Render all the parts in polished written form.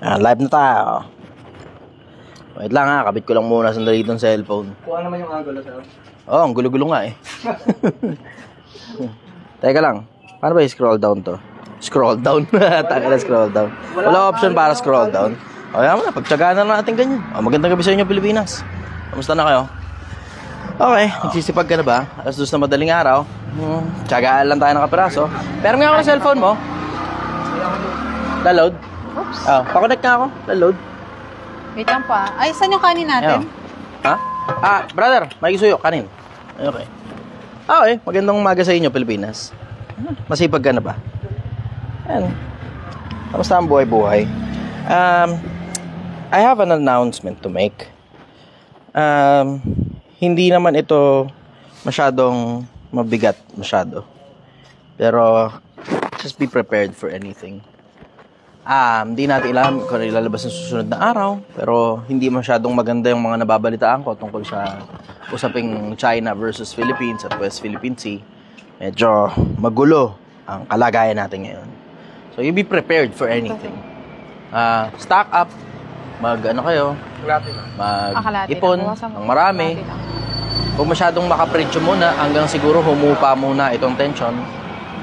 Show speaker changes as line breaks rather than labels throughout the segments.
Live na tayo. Wait lang ha, kabit ko lang muna sandali itong cellphone.
Kuha naman yung angulo, sir.
Oo, ang gulo-gulo nga eh. Teka lang, paano ba i-scroll down to? Scroll down? Taka na scroll down. Wala option para scroll down. O yan mo na, pagtsagaan na natin ganyan. Magandang gabi sa inyo, Pilipinas. Kamusta na kayo? Okay, nagsisipag ka na ba? Alas 2 na madaling araw. Tsagaan lang tayo ng kapiraso. Pero nga ako ng cellphone mo. Load?
Oops.
Oh, pa-connect nga ako. Load.
Wait lang pa. Ay, saan yung kanin natin?
Ha? Brother, may suyo, kanin. Okay. Okay, magandang umaga sa inyo, Pilipinas. Masipag ka na ba? Ayan. Kamusta ang buhay-buhay? I have an announcement to make. Hindi naman ito masyadong mabigat masyado. Pero, just be prepared for anything. Hindi natin alam kung ilalabas ng susunod na araw, pero hindi masyadong maganda yung mga nababalitaan ko tungkol sa usaping China versus Philippines at West Philippine Sea. Medyo magulo ang kalagayan natin ngayon. So, you be prepared for anything. Stock up, mag-ipon ng marami. Huwag masyadong makaprensyo muna hanggang siguro humupa muna itong tension.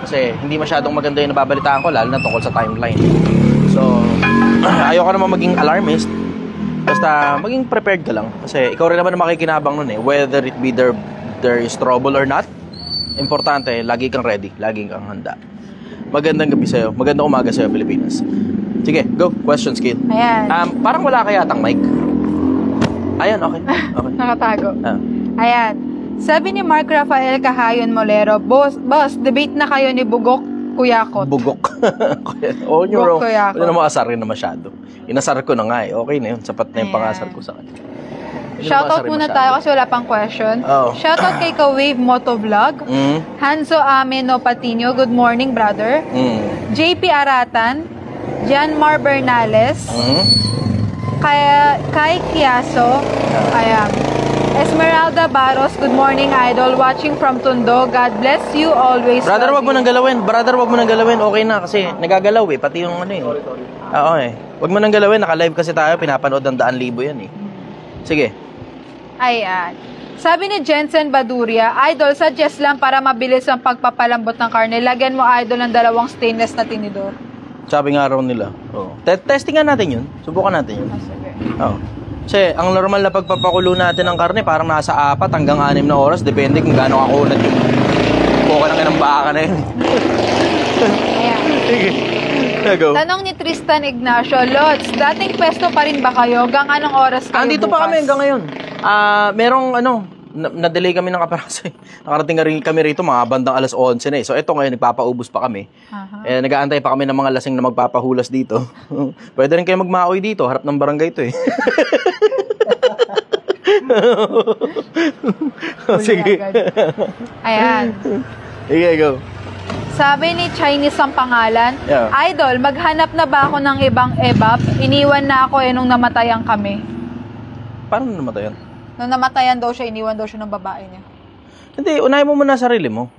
Kasi hindi masyadong maganda yung nababalitaan ko, lalo na tungkol sa timeline. So, ayoko naman maging alarmist. Basta, maging prepared ka lang. Kasi ikaw rin naman ang makikinabang nun eh. Whether it be there is trouble or not, importante, lagi kang ready. Lagi kang handa. Magandang gabi sa'yo. Magandang umaga sa'yo, Pilipinas. Sige, go. Questions, kid.
Ayan.
Parang wala kaya tang mic. Ayan, okay.
Nakatago. Ayan. Sabi ni Mark Rafael Cahayon Molero, Boss, debate na kayo ni Bugok Kuyakot.
Bugok. Oh, you're wrong.
Kuyakot.
Wala naman asarin na masyado. Inasar ko na nga eh. Okay na yun. Sapat na yung pangasar ko sa kanya.
Shoutout muna tayo kasi wala pang question.
Oh.
Shoutout kay Ka-Wave Motovlog. Hanzo Ameno Patino, good morning, brother. JP Aratan, Janmar Bernales, Kai Kiaso, ayan. Esmeralda Barros, good morning, idol. Watching from Tondo. God bless you always.
Brother, wag mo nang galawin. Okay na kasi nagagalaw eh. Pati yung ano eh. Oo eh. Wag mo nang galawin. Naka-live kasi tayo. Pinapanood ng 100,000 yan eh. Sige.
Ayan. Sabi ni Jensen Baduria, idol, suggest lang para mabilis ang pagpapalambot ng karne. Lagyan mo, idol, ng 2 stainless na tinidor.
Sabi nga raw nila. Oh. Testingan natin yun. Subukan natin yun.
Sige.
Oo. Kasi ang normal na pagpapakulo natin ng karne parang nasa 4 hanggang 6 na oras. Depende kung gaano kakunat yung buka ng baka na yun.
Ayan.
Sige. Go.
Tanong ni Tristan Ignacio, Lods, dating pwesto pa rin ba kayo? Hanggang anong oras kayo
Andito
bukas?
pa kami hanggang ngayon. Merong na-delay kami ng kaparaso eh. Nakarating kami rito mga bandang alas 11 na eh. So ito ngayon, nagpapaubos pa kami. Nag-aantay pa kami ng mga lasing na magpapahulas dito. Pwede rin kayo magmaoy dito. Harap ng barangay ito eh. Sige.
Ayan.
Sige, go.
Sabi ni Chinese ang pangalan,
Yeah.
Idol, maghanap na ba ako ng ibang EBAP? Iniwan na ako nung namatayan kami.
Paano namatayan?
Nung namatayan daw siya, iniwan daw siya ng babae niya.
Hindi, unahin mo muna sarili mo.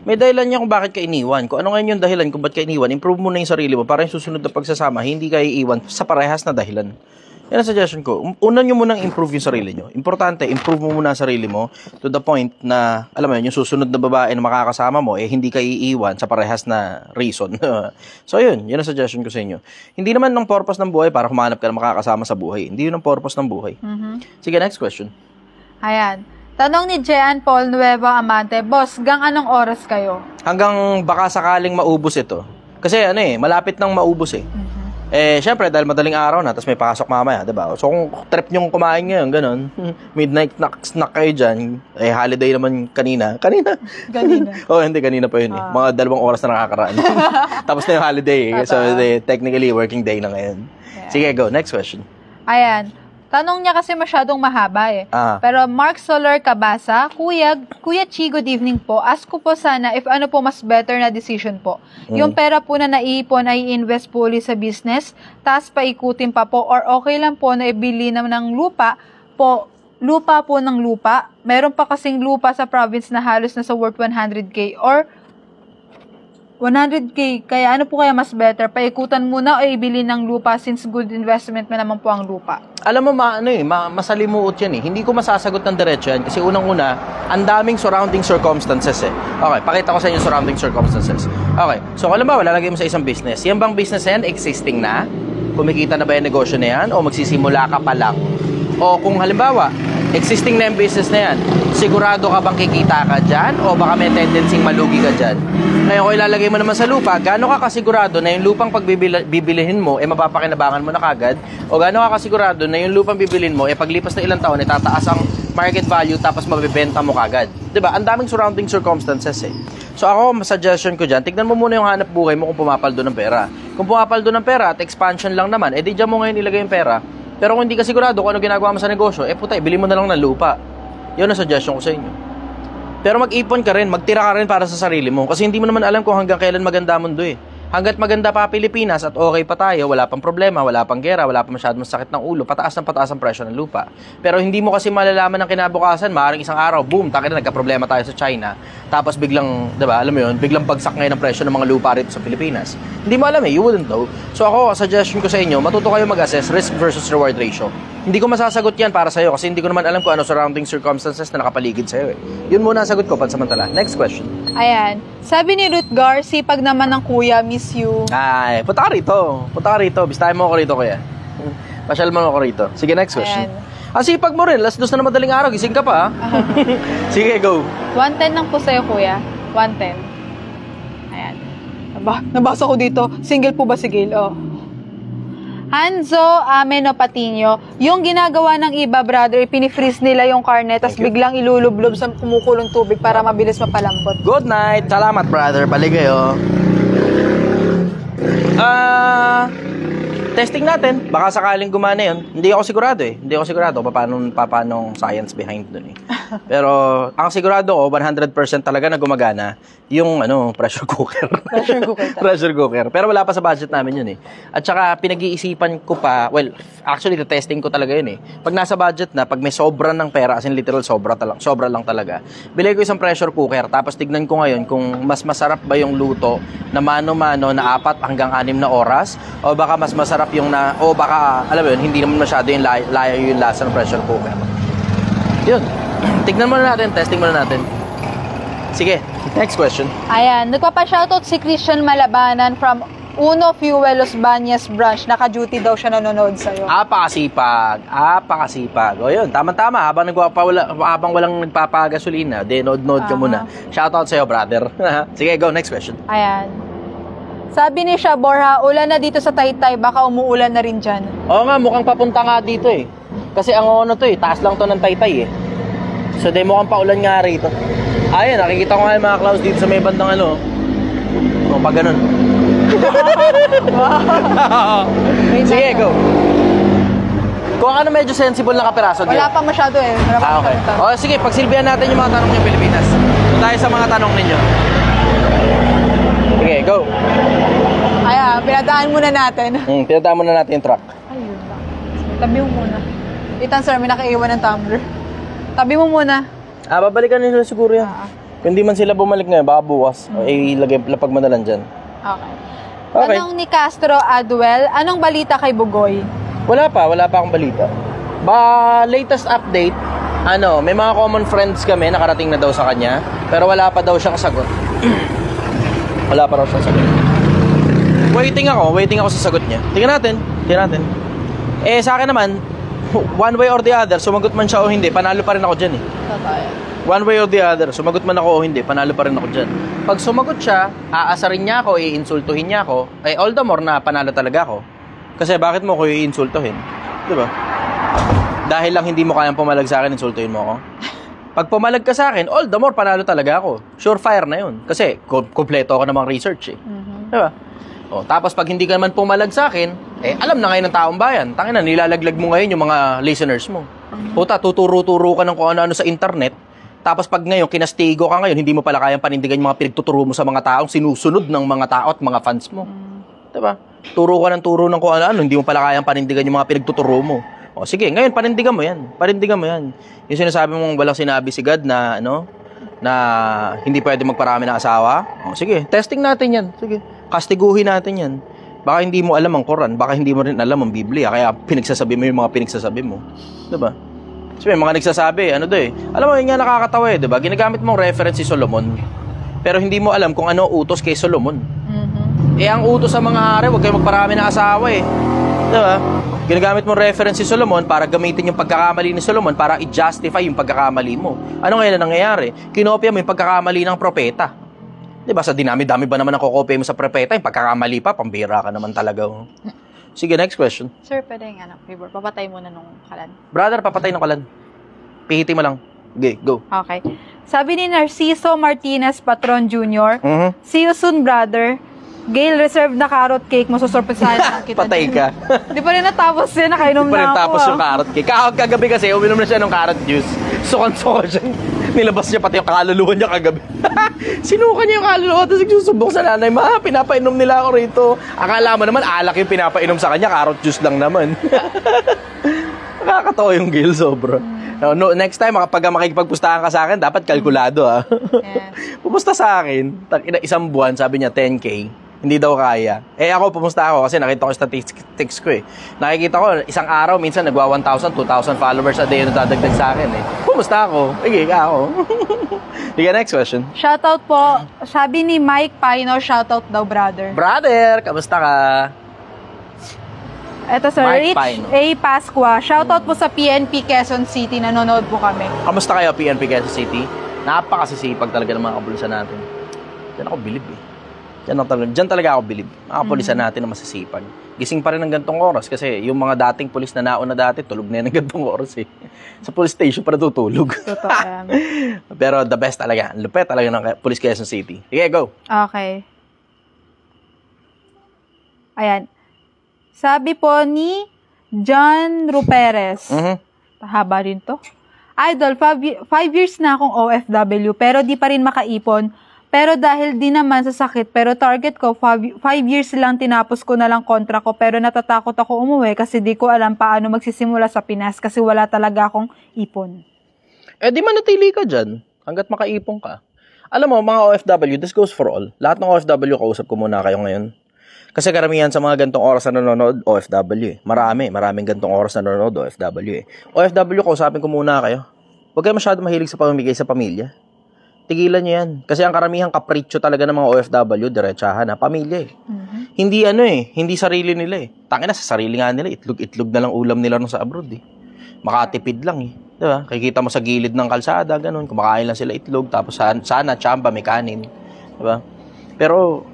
May dahilan niya kung bakit ka iniwan. Kung ano ngayon yung dahilan kung bakit ka iniwan, improve mo na yung sarili mo para yung susunod na pagsasama, hindi ka iiwan sa parehas na dahilan. Yan ang suggestion ko. Una nyo munang improve yung sarili nyo. Importante, improve mo muna ang sarili mo to the point na, alam mo yun, yung susunod na babae na makakasama mo, hindi ka iiwan sa parehas na reason. So yun ang suggestion ko sa inyo. Hindi naman ng purpose ng buhay para humanap ka na makakasama sa buhay. Hindi yun ang purpose ng buhay. Sige, next question.
Ayan. Tanong ni Jean Paul Nueva Amante, Boss, gang anong oras kayo?
Hanggang baka sakaling maubos ito. Kasi malapit nang maubos eh. Syempre, dahil madaling araw na, tapos may pasok mamaya, diba? So, kung trip nyong kumain ngayon, ganun, midnight snack kayo dyan, holiday naman kanina. Kanina? Hindi, kanina pa yun eh. Mga 2 oras na nakakaraan. Tapos na yung holiday eh. So, technically, working day na ngayon. Yeah. Sige, go. Next question.
Ayan. Tanong niya kasi masyadong mahaba eh. Pero Mark Solar Cabasa, Kuya Chi, good evening po. Ask ko po sana if ano po mas better na decision po. Yung pera po na naiipon ay invest po ulit sa business, tas paikutin pa po, or okay lang po na ibili naman ng lupa po ng lupa. Meron pa kasing lupa sa province na halos nasa worth 100K or 100K, kaya ano po kaya mas better? Paikutan muna o ibili ng lupa since good investment na naman po ang lupa?
Alam mo, masalimuot yan eh. Hindi ko masasagot ng diretso yan kasi unang-una, ang daming surrounding circumstances eh. Okay, pakita ko sa inyo surrounding circumstances. Okay, so alam ba, lalagay mo sa isang business. Yan bang business yan, existing na? Kumikita na ba yung negosyo na yan? O magsisimula ka pa lang? O kung halimbawa, existing na yung business na yan, sigurado ka bang kikita ka dyan? O baka may tendency malugi ka dyan? Ngayon, kung ilalagay mo naman sa lupa, gaano ka kasigurado na yung lupang pagbibilihin mo, mapapakinabangan mo na kagad? O gaano ka kasigurado na yung lupang bibilin mo, paglipas na ilang taon, tataas ang market value tapos mabibenta mo kagad? Diba? Ang daming surrounding circumstances eh. So ako, suggestion ko dyan, tignan mo muna yung hanap buhay mo kung pumapaldo ng pera. Kung pumapaldo ng pera at expansion lang naman, di dyan mo ngayon ilagay yung pera. Pero kung hindi ka sigurado kung ano ginagawa mo sa negosyo, puta, bili mo na lang ng lupa. Yun ang suggestion ko sa inyo. Pero mag-ipon ka rin, magtira ka rin para sa sarili mo. Kasi hindi mo naman alam kung hanggang kailan maganda mundo eh. Hanggat maganda pa Pilipinas at okay pa tayo, wala pang problema, wala pang gera, wala pang masyadong sakit ng ulo, pataas ang presyo ng lupa. Pero hindi mo kasi malalaman ng kinabukasan, maaaring isang araw, boom, taka na nagka-problema tayo sa China. Tapos biglang, diba, alam mo yun, biglang bagsak ngayon ang presyo ng mga lupa rito sa Pilipinas. Hindi mo alam eh, you wouldn't know. So ako, suggestion ko sa inyo, matuto kayo mag-assess risk versus reward ratio. Hindi ko masasagot yan para sa'yo kasi hindi ko naman alam kung ano surrounding circumstances na nakapaligid sa'yo eh. Yun muna ang sagot ko pansamantala. Next question.
Ayan. Sabi ni Ruth Gar, sipag naman ng kuya, miss you.
Ay, punta ka rito. Punta ka rito. Bistahin mo ako rito, kuya. Pasyal mo ako rito. Sige, next question. Ang sipag mo rin. Last dos na madaling araw. Gising ka pa. Sige, go.
110 lang po sa'yo, kuya. 110. Ayan. Nabasa ko dito. Single po ba si Gail? Oh. Hanzo Ameno Patiño, yung ginagawa ng iba, brother, pinifreeze nila yung karne, tapos biglang ilulublob sa kumukulong tubig para mabilis mapalambot.
Good night. Salamat, brother. Balik kayo. Testing natin. Baka sakaling gumana yun. Hindi ako sigurado eh. Hindi ako sigurado paano science behind dun eh. Pero ang sigurado ko, 100% talaga na gumagana yung pressure cooker. Pressure cooker. Pero wala pa sa budget namin yun eh. At saka pinag-iisipan ko pa, well, actually testing ko talaga yun eh. Pag nasa budget na, pag may sobra ng pera, as in literal sobra lang talaga, bilhin ko isang pressure cooker, tapos tignan ko ngayon kung mas masarap ba yung luto na mano-mano na 4 hanggang 6 na oras, o baka mas masarap yung baka, alam mo yun, hindi naman masyado yung layo yung lasa ng pressure cooker. Yun. Tignan muna natin, testing muna natin. Sige, next question.
Ayan, nagpapa-shoutout si Christian Malabanan from Uno Fuel Los Bañas branch. Naka-duty daw siya nanonood sa'yo.
Apakasipag. O yun, tama-tama. Habang walang nagpapagasolina, nod-nod ka muna. Shoutout sa'yo, brother. Sige, go, next question.
Ayan. Sabi ni siya, Borja, ulan na dito sa Taytay, baka umuulan na rin dyan.
Oo nga, mukhang papunta nga dito eh. Kasi ang taas lang to ng Taytay eh. So, mukhang paulan nga rito. Ayun, nakikita ko nga yung mga clouds dito sa may bandang pag ganun. Sige, go. Kung ano medyo sensible na kapiraso.
Wala pa masyado eh.
Okay. O, sige, pagsilbihan natin yung mga tanong ng Pilipinas. So, tayo sa mga tanong ninyo. Sige, go.
Ayan, pinadaan muna natin.
Pinadaan muna natin yung truck.
Ayun lang. Tabi mo muna. Ethan, sir, may nakaiwan ng tumbler. Tabi mo muna.
Babalikan nila siguro yan. Kung hindi man sila bumalik ngayon, baka bukas. Lapag mo na lang dyan. Okay.
Tanong ni Castro Adwell, anong balita kay Bugoy?
Wala pa akong balita. Latest update, may mga common friends kami, nakarating na daw sa kanya, pero wala pa daw siyang sagot. Wala pa raw siyang sagot. Waiting ako sa sagot niya. Tingnan natin. Sa akin naman, one way or the other, sumagot man siya o hindi, panalo pa rin ako dyan eh. One way or the other, sumagot man ako o hindi, panalo pa rin ako dyan. Pag sumagot siya, aasarin niya ako, iinsultuhin niya ako, all the more na panalo talaga ako. Kasi bakit mo ko iinsultuhin? Diba? Dahil lang hindi mo kayang pumalag sa akin, insultuhin mo ako. Pag pumalag ka sa akin, all the more panalo talaga ako. Surefire na yun. Kasi kompleto ako namang research eh. Diba? Tapos pag hindi ka naman pumalag sa akin, alam na ngayon ng taong bayan. Tangina, nilalaglag mo ngayon yung mga listeners mo. Puta, tuturo-turo ka ng kung ano-ano sa internet. Tapos pag ngayon, kinastigo ka ngayon, hindi mo pala kayang panindigan yung mga pinagtuturo mo sa mga taong sinusunod ng mga tao at mga fans mo. Diba? Turo ka ng turo ng kung ano-ano, hindi mo pala kayang panindigan yung mga pinagtuturo mo. Sige, ngayon, panindigan mo yan. Yung sinasabi mong walang sinabi si God na, na hindi pwede magparami ng asawa? O, sige, testing natin yan. Sige, kastiguhin natin yan. Baka hindi mo alam ang Quran, baka hindi mo rin alam ang Biblia, kaya pinagsasabi mo yung mga pinagsasabi mo. Diba? So, may mga nagsasabi, ano do eh. Alam mo, yun nga nakakatawa eh, diba? Ginagamit mong reference si Solomon, pero hindi mo alam kung ano utos kay Solomon. Eh, ang utos sa mga hari, huwag kayo magparami ng asawa eh. Diba? Ginagamit mong reference si Solomon para gamitin yung pagkakamali ni Solomon para i-justify yung pagkakamali mo. Ano ngayon na nangyayari? Kinopya mo yung pagkakamali ng propeta. Diba? Sa dinami-dami ba naman ang kokopya mo sa propeta? Yung pagkakamali pa, pambira ka naman talaga. Sige, next question.
Sir, pwede yung favor. Papatay muna nung kalan.
Brother, papatay ng kalan. Pihiti mo lang. Okay, go.
Okay. Sabi ni Narciso Martinez Patron Jr., See you soon, brother. Gail, reserve na carrot cake mo, susurpresahan lang kita.
Patay ka.
Di pa rin natapos yun, nakainom
Di pa rin
na ako.
tapos yung carrot cake. Kagabi kasi, uminom na siya ng carrot juice. Sukan-sukan siya. Nilabas niya pati yung kaluluwa niya kagabi. Sinukan niya yung kaluluwa, tapos nagsusubok sa nanay, ma, pinapainom nila ako rito. Akala mo naman, alak yung pinapainom sa kanya, carrot juice lang naman. Nakakatawa yung Gail, sobra. No, next time, kapag makikipagpustahan ka sa akin, dapat kalkulado, ha? Yes. Pumusta sa akin, isang buwan, sabi niya, 10K. Hindi daw kaya. Eh ako, pumusta ako kasi nakita ko statistics ko eh. Nakikita ko, isang araw, minsan nagwa 1,000, 2,000 followers a day yung nadadagdag sa akin eh. Pumusta ako? Sige, ako. Sige, next question.
Shoutout po. Sabi ni Mike Pino, shoutout daw, brother.
Brother, kamusta ka?
Eto sir,
Mike
Rich
Pino.
A. Pasqua. Shoutout po sa PNP Quezon City. Nanonood po kami.
Kamusta kayo, PNP Quezon City? Napakasisipag talaga ng mga kapulisan natin. Diyan ako bilib eh. Diyan talaga ako bilib. Mga kapulisan natin na masisipag. Gising pa rin ng gantong oras kasi yung mga dating pulis na nauna dati, tulog na yan ng gantong oras eh. Sa police station pa natutulog.
Totoo yan.
Pero the best talaga. Lupet talaga ng Police Quezon City. Sige, go.
Okay. Ayan. Sabi po ni John Ruperez. Haba rin to. Idol, 5 years na akong OFW pero di pa rin makaipon. Pero dahil di naman sa sakit, pero target ko, 5 years lang tinapos ko na lang kontra ko, pero natatakot ako umuwi kasi di ko alam paano magsisimula sa Pinas kasi wala talaga akong ipon.
Eh di manatili ka dyan hanggat makaipon ka. Alam mo, mga OFW, this goes for all. Lahat ng OFW, kausap ko muna kayo ngayon. Kasi karamihan sa mga gantong oras na nanonood, OFW eh. Maraming gantong oras na nanonood, OFW eh. OFW, kausapin ko muna kayo. Huwag kayo masyado mahilig sa pamimigay sa pamilya. Tigilan nyo yan. Kasi ang karamihang kapritsyo talaga ng mga OFW, diretsahan na, pamilya eh. Hindi hindi sarili nila eh. Tangina sa sarili nga nila, itlog na lang ulam nila nung sa abroad eh. Makatipid lang eh. Diba? Kikita mo sa gilid ng kalsada, ganun, kumakain lang sila itlog, tapos sana, tsamba, may kanin. Diba? Pero,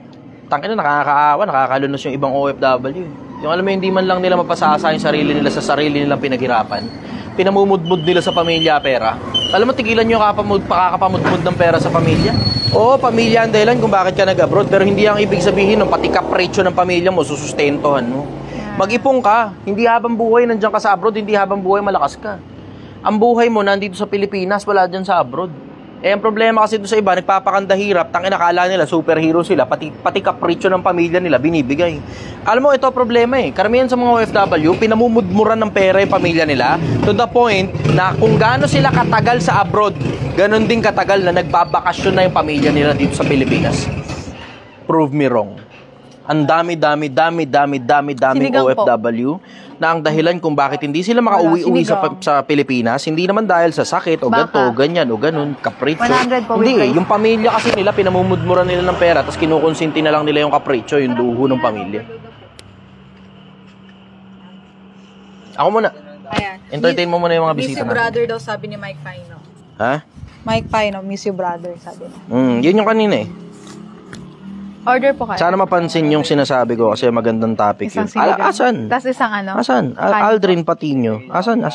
tangina nakakaawa, nakakalunos yung ibang OFW eh. Yung alam mo, hindi man lang nila mapasasa yung sarili nila sa sarili nilang pinaghirapan. Pinamumudmud nila sa pamilya pera. Alam mo, tigilan nyo pakakapamudmud ng pera sa pamilya. Oo, pamilya ang dahilan kung bakit ka nag-abroad, pero hindi ang ibig sabihin ng pati kapretsyo ng pamilya mo, susustentohan mo. Mag-ipon ka. Hindi habang buhay nandiyan ka sa abroad, hindi habang buhay malakas ka. Ang buhay mo nandito sa Pilipinas, wala dyan sa abroad. Eh, ang problema kasi doon sa iba, nagpapakanda hirap, tangina akala nila, superhero sila, pati kapritsyo ng pamilya nila, binibigay. Alam mo, ito problema eh. Karamihan sa mga OFW, pinamumudmuran ng pera yung pamilya nila to the point na kung gaano sila katagal sa abroad, ganon din katagal na nagbabakasyon na yung pamilya nila dito sa Pilipinas. Prove me wrong. Ang dami OFW na ang dahilan kung bakit hindi sila makauwi-uwi sa Pilipinas, hindi naman dahil sa sakit o ganito, o ganyan o ganun, kapritsyo. Hindi eh, yung pamilya kasi nila, pinamumudmuran nila ng pera, tapos kinukonsinti na lang nila yung kapritsyo, yung luho ng pamilya. Ako muna.
Ayan.
Entertain mo muna yung mga bisita
natin. Miss you brother daw, sabi ni Mike Pino.
Ha?
Mike Pino, miss you brother, sabi niya.
Yun yung kanina eh.
Order po kayo.
Sana mapansin yung sinasabi ko kasi magandang topic yun. Asan?
Tapos isang ano?
Asan? Aldrin Patino. Asan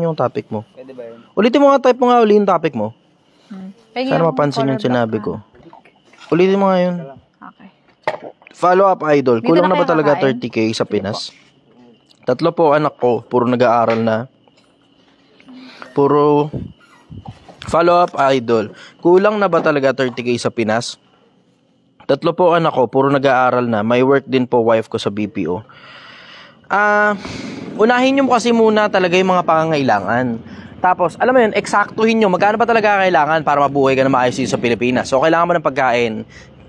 yung topic mo? Pwede ba yun? Ulitin mo nga, type mo nga uli yung topic mo. Sana mapansin yung sinabi ko. Ulitin mo nga yun.
Okay.
Follow up idol. Kulang na ba talaga 30K sa Pinas? 3 po anak ko. Puro nag-aaral na. Puro follow up idol. Kulang na ba talaga 30K sa Pinas? 3 po anak ko, puro nag-aaral na. May work din po wife ko sa BPO. Unahin nyo kasi muna talaga yung mga pangangailangan. Tapos, alam mo yun, eksaktuhin nyo, magkano ba talaga kailangan para mabuhay ka na maayos dito sa Pilipinas. So, kailangan mo ng pagkain.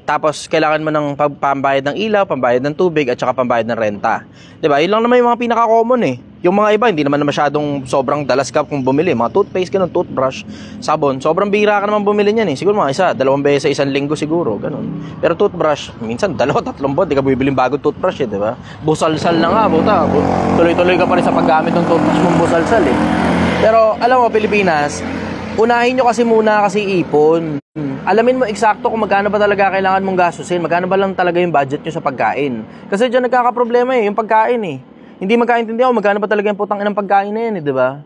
Tapos, kailangan mo ng pambayad ng ilaw, pambayad ng tubig, at saka pambayad ng renta. Diba? Yun lang naman yung mga pinaka-common eh. Yung mga iba, hindi naman masyadong sobrang dalas ka kung bumili. Mga toothpaste, ganun, toothbrush, sabon. Sobrang bira ka naman bumili niyan eh. Siguro mga 1, 2 beses sa isang linggo siguro, ganun. Pero toothbrush, minsan 2, 3 buwan, di ka bibiling bagong toothbrush eh, diba? Busalsal na nga, buta. Tuloy-tuloy ka pa rin sa paggamit ng toothbrush mong busalsal eh. Pero, alam mo, Pilipinas, unahin nyo kasi muna kasi ipon. Alamin mo eksakto kung magkano ba talaga kailangan mong gastusin, magkano ba lang talaga yung budget nyo sa pagkain. Kasi dyan nagkakaproblema eh, yung pagkain eh. Hindi magkaintindihan kung magkano ba talaga yung putang inang pagkain na yan eh, di ba?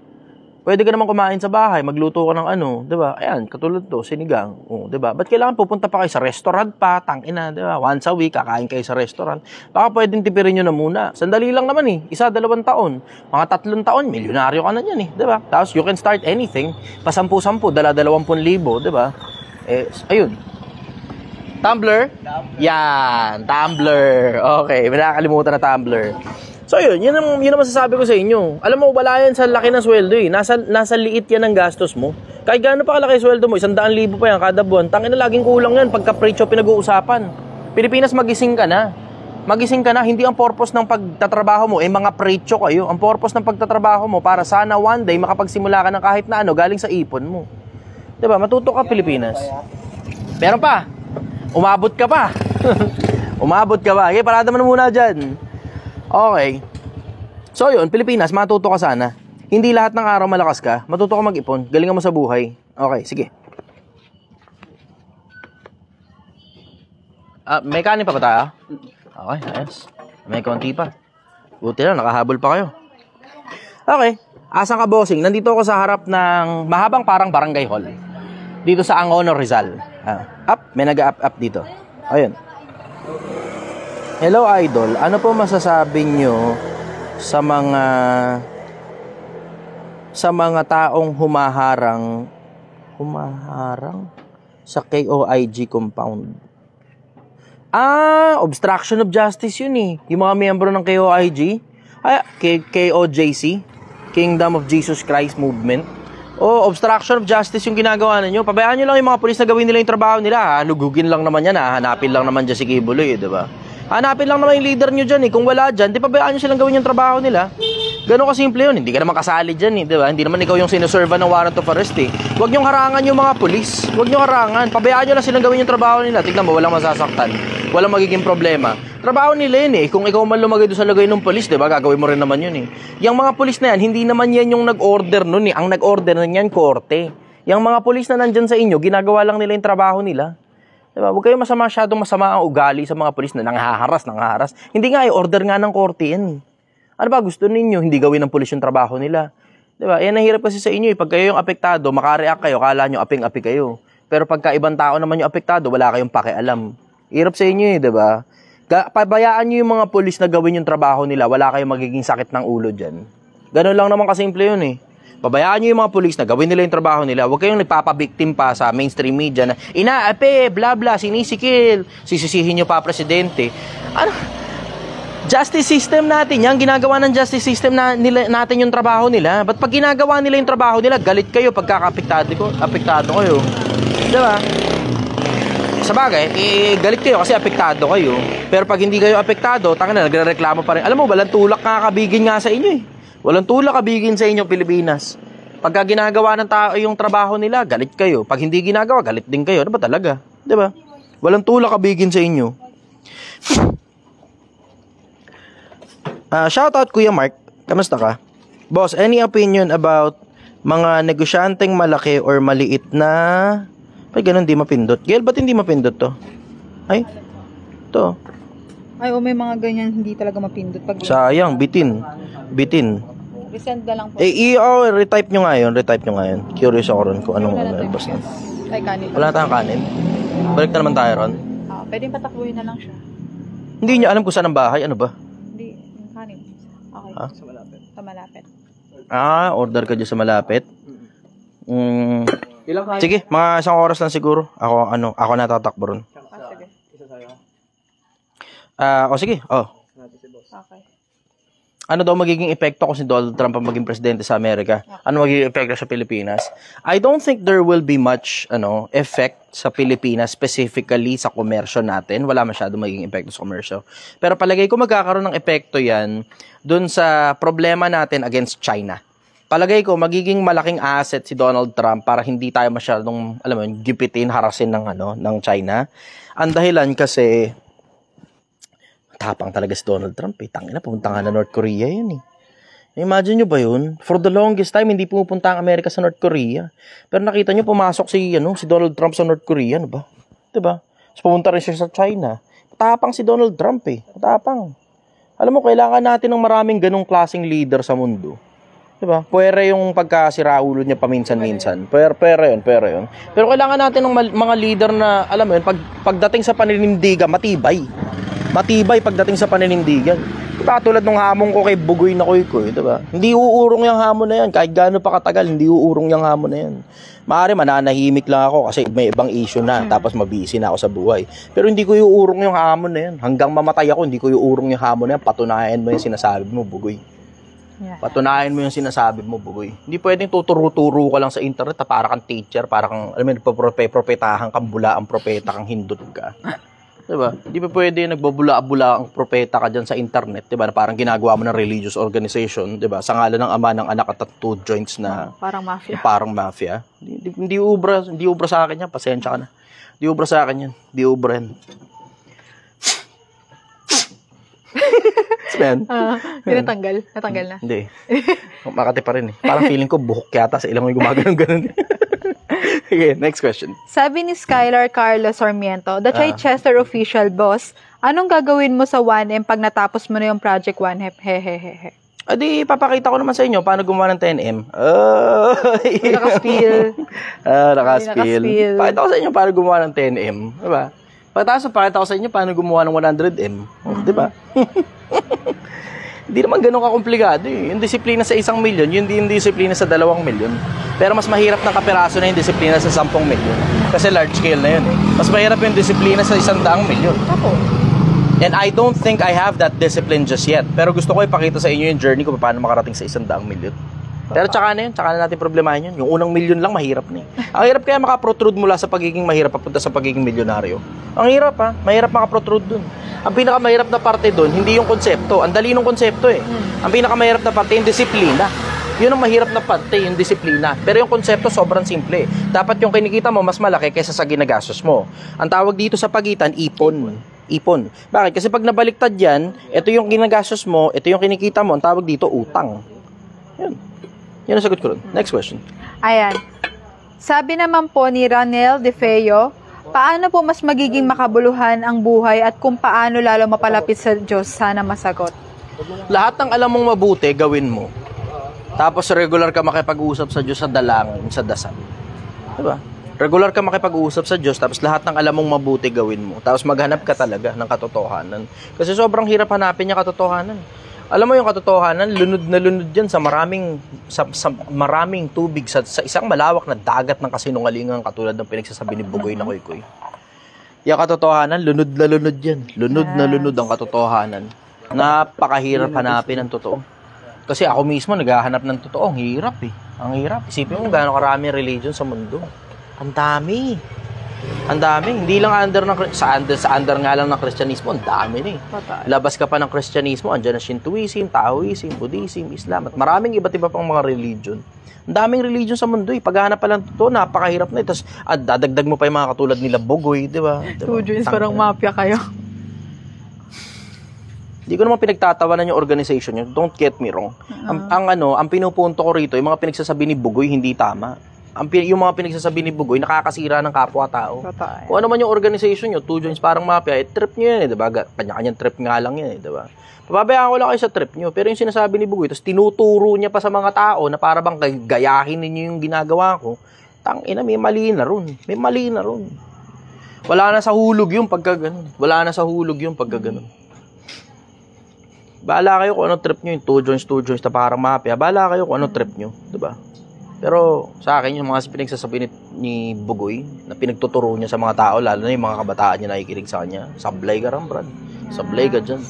Pwede ka naman kumain sa bahay, magluto ka ng ano, di ba? Ayan, katulad to, sinigang, di ba? Ba't kailangan pupunta pa kayo sa restaurant pa, tangina, di ba? Once a week, kakain kayo sa restaurant. Baka pwedeng tipirin nyo na muna. Sandali lang naman eh, 1, 2 taon. Mga 3 taon, milyonaryo ka na yan eh, di ba? Tapos you can start anything, pa 10-10, dala 20,000, di ba? Eh, ayun. Tumblr? Yan, Tumblr. Okay, may nakakalimutan na Tumblr. So yun ang masasabi ko sa inyo. Alam mo, wala yan sa laki ng sweldo eh. Nasa liit yan ang gastos mo. Kahit gaano pa kalaki sweldo mo, 100,000 pa yan kada buwan. Tangina, laging kulang yan pagka precho pinag-uusapan. Pilipinas, magising ka na. Magising ka na, hindi ang purpose ng pagtatrabaho mo, mga precho kayo. Ang purpose ng pagtatrabaho mo, para sana one day makapagsimula ka ng kahit na ano, galing sa ipon mo. Diba? Matuto ka, Pilipinas. Meron pa. Umabot ka pa. Umabot ka pa. Okay, parada mo na muna dyan. Okay. So yun, Pilipinas, matuto ka sana. Hindi lahat ng araw malakas ka. Matuto ka mag-ipon. Galingan mo sa buhay. Okay, sige. May kanin pa ba tayo? Okay, ayos. May konti pa. Buti lang, nakahabol pa kayo. Okay. Asan ka, bossing? Nandito ako sa harap ng mahabang parang barangay hall. Dito sa Angono, Rizal. Up, may nag-up dito. Ayun. Hello, idol. Ano po masasabi nyo sa mga taong humaharang sa KOIG compound? Obstruction of justice yun eh. Yung mga miyembro ng KOIG, KOJC, Kingdom of Jesus Christ Movement. Obstruction of justice yung ginagawa ninyo. Pabayaan nyo lang yung mga pulis na gawin nila yung trabaho nila. Lugugin lang naman yan. Hanapin lang naman dyan si Kibuloy, diba? Hanapin lang naman yung leader nyo dyan eh. Kung wala dyan, di pabayaan nyo silang gawin yung trabaho nila. Ganun kasimple yun. Hindi ka naman kasali dyan eh, diba? Hindi naman ikaw yung sinuserva ng warrant of arrest eh. Huwag nyong harangan yung mga pulis. Huwag nyong harangan. Pabayaan nyo lang silang gawin yung trabaho nila. Tignan mo, walang masasaktan. Walang magiging problema. Trabaho nila yun eh. Kung ikaw man lumagay doon sa lagay ng pulis, diba? Gagawin mo rin naman yun eh. Yung mga pulis na yan, hindi naman yan yung nag-order nun eh. Ang nag-order na yan, korte. Yung mga pulis na nandyan sa inyo, ginagawa lang nila yung trabaho nila. Diba? Huwag kayo masyadong masama ang ugali sa mga pulis na nanghaharas. Hindi nga, order nga ng korte yan. Ano ba gusto ninyo? Hindi gawin ng pulis yung trabaho nila. Diba? Yan ang hirap kasi sa inyo. Pag kayo yung apektado, makareact kayo, kala nyo aping-api kayo. Pero pagka ibang tao naman yung apektado, wala kayong pakialam. Hirap sa inyo diba? Pabayaan nyo yung mga pulis na gawin yung trabaho nila, wala kayong magiging sakit ng ulo dyan. Ganun lang naman kasimple yun eh. Pabayaan nyo yung mga pulis na gawin nila yung trabaho nila. Huwag kayong nagpapabiktim pa sa mainstream media na inaape, bla bla, sinisikil, sisisihin nyo pa presidente. Ano? Justice system natin yan. Ginagawa ng justice system natin yung trabaho nila. Ba't pag ginagawa nila yung trabaho nila, galit kayo apektado kayo. Diba? Sa bagay, galit kayo kasi apektado kayo. Pero pag hindi kayo apektado, tangina, nagrereklamo pa rin. Alam mo, walang tulak kakabigin nga sa inyo eh. Walang tulak kabigin sa inyo, Pilipinas. Pagka ginagawa ng tao yung trabaho nila, galit kayo. Pag hindi ginagawa, galit din kayo. Ano ba talaga? Diba? Walang tulak kabigin sa inyo. Shoutout Kuya Mark. Kamusta ka? Boss, any opinion about mga negosyanteng malaki or maliit na... Ay, ganun, di mapindot. Gail, ba't hindi mapindot to? Ay, to.
Ay, may mga ganyan hindi talaga mapindot.
Sayang, bitin.
Resend na lang po.
Retype nyo nga yun. Curious ako ron kung anong boss na.
Ay, kanin.
Wala tayong kanin. Balik na naman tayo ron.
Pwedeng patakbuhin na lang siya.
Hindi nyo alam kung saan ang bahay. Ano ba?
Hindi, yung kanin. Okay. Sa malapit.
Order ka dyan sa malapit? Sige, mga 1 oras lang siguro. Ako natatakbo ron.
Sige.
Sige. Okay. ano daw magiging epekto kung si Donald Trump ang maging presidente sa Amerika? Ano magiging epekto sa Pilipinas? I don't think there will be much effect sa Pilipinas, specifically sa komersyo natin. Wala masyado magiging epekto sa komersyo. Pero palagay ko magkakaroon ng epekto yan dun sa problema natin against China. Palagay ko magiging malaking asset si Donald Trump para hindi tayo masyadong, alam mo yun, gipitin, harasin ng China. Ang dahilan kasi tapang talaga si Donald Trump eh. Tangina, pumunta nga na North Korea yan eh. Imagine nyo ba yun? For the longest time, hindi pumupunta ang Amerika sa North Korea. Pero nakita nyo, pumasok si Donald Trump sa North Korea, ano ba? Diba? So, pumunta rin siya sa China. Tapang si Donald Trump eh. Tapang. Alam mo, kailangan natin ng maraming ganong klaseng leader sa mundo. Diba? Pwera yung pagkasira ulo niya paminsan-minsan. Pwera yun. Pero kailangan natin ng mga leader na, alam mo yun, pagdating sa paninindigan, matibay. Matibay pagdating sa paninindigan. Diba? Tulad ng hamon ko kay Bugoy na Koy, diba? Hindi uurong yung hamon na yan. Kahit gaano pa katagal, hindi uurong yung hamon na yan. Maaari mananahimik lang ako kasi may ibang issue na. Tapos mabisi na ako sa buhay. Pero hindi ko iuurong yung hamon na yan. Hanggang mamatay ako, hindi ko iuurong yung hamon na yan. Patunayan mo yung sinasabi mo, Bugoy. Yeah. Patunayan mo yung sinasabi mo, Bugoy. Hindi pwedeng tuturo-turo ka lang sa internet para kang teacher, para kang, alam mo, propetahan kang bula ang propeta kang hindot ka. Diba? Hindi pa pwede nagbabula-bula ang propeta ka dyan sa internet, diba? Na parang ginagawa mo ng religious organization, diba? Sa ngalan ng Ama, ng Anak at two joints na parang mafia. Hindi ubra sa akin yan. Pasensya ka na. Hindi ubra sa akin yan. Hindi ubra yan.
Natanggal na.
Hindi. Makati pa rin eh. Parang feeling ko buhok yata sa ilang may gumagano'n. Okay, next question.
Sabi ni Skylar Carlos Sarmiento, the Chichester official boss, anong gagawin mo sa 1M pag natapos mo na yung Project 1M? Hehehehe.
Adi, papakita ko naman sa inyo paano gumawa ng 10M.
Nakaspill.
Nakaspill. Pakita ko sa inyo paano gumawa ng 10M. Diba? Pakita ko sa inyo paano gumawa ng 100M. Diba? Hindi naman ganun kakomplikado eh. Yung disiplina sa 1 milyon, yung disiplina sa 2 milyon. Pero mas mahirap ng kapiraso na yung disiplina sa 10 milyon. Kasi large scale na yun eh. Mas mahirap yung disiplina sa 100 milyon.
Ako.
And I don't think I have that discipline just yet. Pero gusto ko ipakita sa inyo yung journey ko paano makarating sa 100 milyon. Pero tsaka na natin problemahin yun. Yung unang milyon lang, mahirap na eh. Ang hirap kaya makaprotrude mula sa pagiging mahirap papunta sa pagiging milyonaryo. Ang hirap ha. Mahirap makaprotrude dun. Ang pinakamahirap na parte dun, hindi yung konsepto. Ang dali ng konsepto eh. Ang pinakamahirap na parte, yung disiplina. Yun ang mahirap na parte, yung disiplina. Pero yung konsepto, sobrang simple. Dapat yung kinikita mo, mas malaki kaysa sa ginagastos mo. Ang tawag dito sa pagitan, ipon. Ipon. Bakit? Kasi pag nabaliktad yan, ito yung ginagastos mo, ito yung kinikita mo, ang tawag dito, utang. Yun. Yan ang sagot ko rin. Next question.
Ayan. Sabi naman po ni Ranel De Feo, paano po mas magiging makabuluhan ang buhay at kung paano lalo mapalapit sa Diyos? Sana masagot.
Lahat ng alam mong mabuti, gawin mo. Tapos regular ka makipag-usap sa Diyos sa dalangin, sa dasal. Diba? Regular ka makipag-usap sa Diyos, tapos lahat ng alam mong mabuti, gawin mo. Tapos maghanap ka talaga ng katotohanan. Kasi sobrang hirap hanapin yung katotohanan. Alam mo yung katotohanan, lunod na lunod yan sa maraming tubig, sa isang malawak na dagat ng kasinungalingan katulad ng pinagsasabi ni Bugoy na Koy. Yung katotohanan, lunod na lunod yan. Lunod na lunod ang katotohanan. Napakahirap hanapin ang totoo. Kasi ako mismo naghahanap ng totoo. Ang hirap eh. Ang hirap. Isipin mo gaano karami religion sa mundo. Ang dami. Ang dami. Hindi lang sa under nga lang ng Kristyanismo, ang dami na eh. Labas ka pa ng Kristyanismo, andyan na Shintoism, Taoism, Buddhism, Islam, at maraming iba't iba pang mga religion. Ang daming religion sa mundo eh. Paghahanap pa lang totoo, napakahirap na eh. Tapos dadagdag mo pa yung mga katulad nila Bugoy, di ba?
Two joints, parang mafia kayo.
Hindi ko naman pinagtatawanan yung organization yun. Don't get me wrong. Ang pinupunto ko rito, yung mga pinagsasabi ni Bugoy, hindi tama. Yung mga pinagsasabi ni Bugoy, nakakasira ng kapwa-tao. Kung ano man yung organization nyo, two joints parang mafia, trip nyo yan eh, diba? Kanya-kanyang trip nga lang yan eh, diba? Pababayaan ko lang kayo sa trip nyo. Pero yung sinasabi ni Bugoy, tapos tinuturo niya pa sa mga tao na para bang gayahin ninyo yung ginagawa ko, tangina, may mali na ron. May mali na ron. Wala na sa hulog yung pagkaganon. Wala na sa hulog yung pagkaganon. Bahala kayo kung anong trip nyo, yung two joints na parang mafia. Bahala kayo kung anong trip nyo, diba? Pero sa akin, yung mga pinagsasabi ni Bugoy, na pinagtuturo niya sa mga tao, lalo na yung mga kabataan niya nakikinig sa kanya, sablay ka rin, brad. Sablay ka dyan.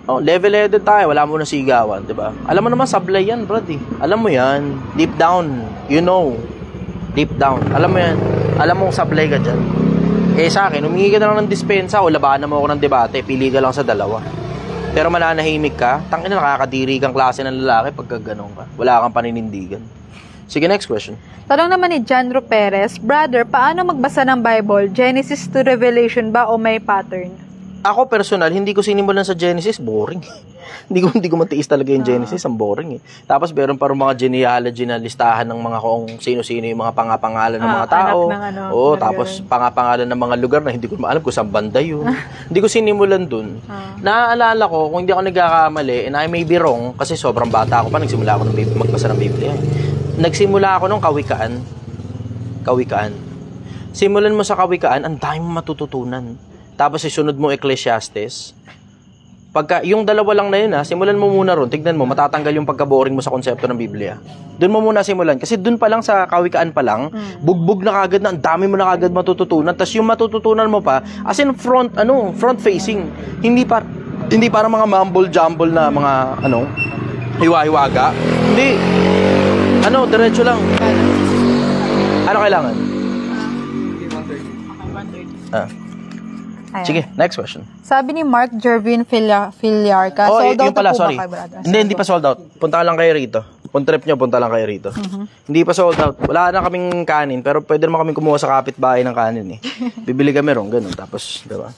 Oh, level-headed tayo. Wala mo na sigawan, di ba? Alam mo naman, sablay yan, brad eh. Alam mo yan. Deep down. You know. Deep down. Alam mo yan. Alam mong sablay ka dyan. Eh sa akin, humingi ka na lang ng dispensa o labanan mo ako ng debate. Pili ka lang sa dalawa. Pero mananahimik ka, tangina nakakadiri kang klase ng lalaki pagka ganun ka. Wala kang paninindigan. Sige, next question.
Tanong naman ni Janro Perez, Brother, paano magbasa ng Bible? Genesis to Revelation ba o may pattern?
Ako personal, hindi ko sinimulan sa Genesis, boring. hindi ko matiis talaga yung Genesis, ang boring eh. Tapos meron pa rin mga genealogy na listahan ng mga kung sino-sino yung mga pangapangalan ng mga tao. Tapos pangapangalan ng mga lugar na hindi ko maalam kung saan banda yun. Hindi ko sinimulan dun. Naaalala ko, kung hindi ako nagkakamali, and I may be wrong, kasi sobrang bata ako pa, nagsimula ako magbasa ng Biblia. Nagsimula ako nung Kawikaan. Simulan mo sa Kawikaan, ang dami mo matututunan. Tapos isunod mo Ecclesiastes. Pagka, yung dalawa lang na yun simulan mo muna ron. Tignan mo, matatanggal yung pagka-boring mo sa konsepto ng Biblia. Doon mo muna simulan. Kasi doon pa lang sa Kawikaan pa lang, bugbog na kagad na, ang dami mo na kagad matututunan. Tapos yung matututunan mo pa, as in front facing. Hindi para mga mumble-jumble na mga, hiwa-hiwaga. Hindi. Diretso lang. Ano kailangan? Sige, next question.
Sabi ni Mark Jervin Filiarca, sold out na po ba kay Brother?
Hindi pa sold out. Punta lang kayo rito. Kung trip nyo, punta lang kayo rito. Hindi pa sold out. Wala na kaming kanin, pero pwede naman kaming kumuha sa kapitbahay ng kanin eh. Bibili kami ron, ganun. Tapos, diba?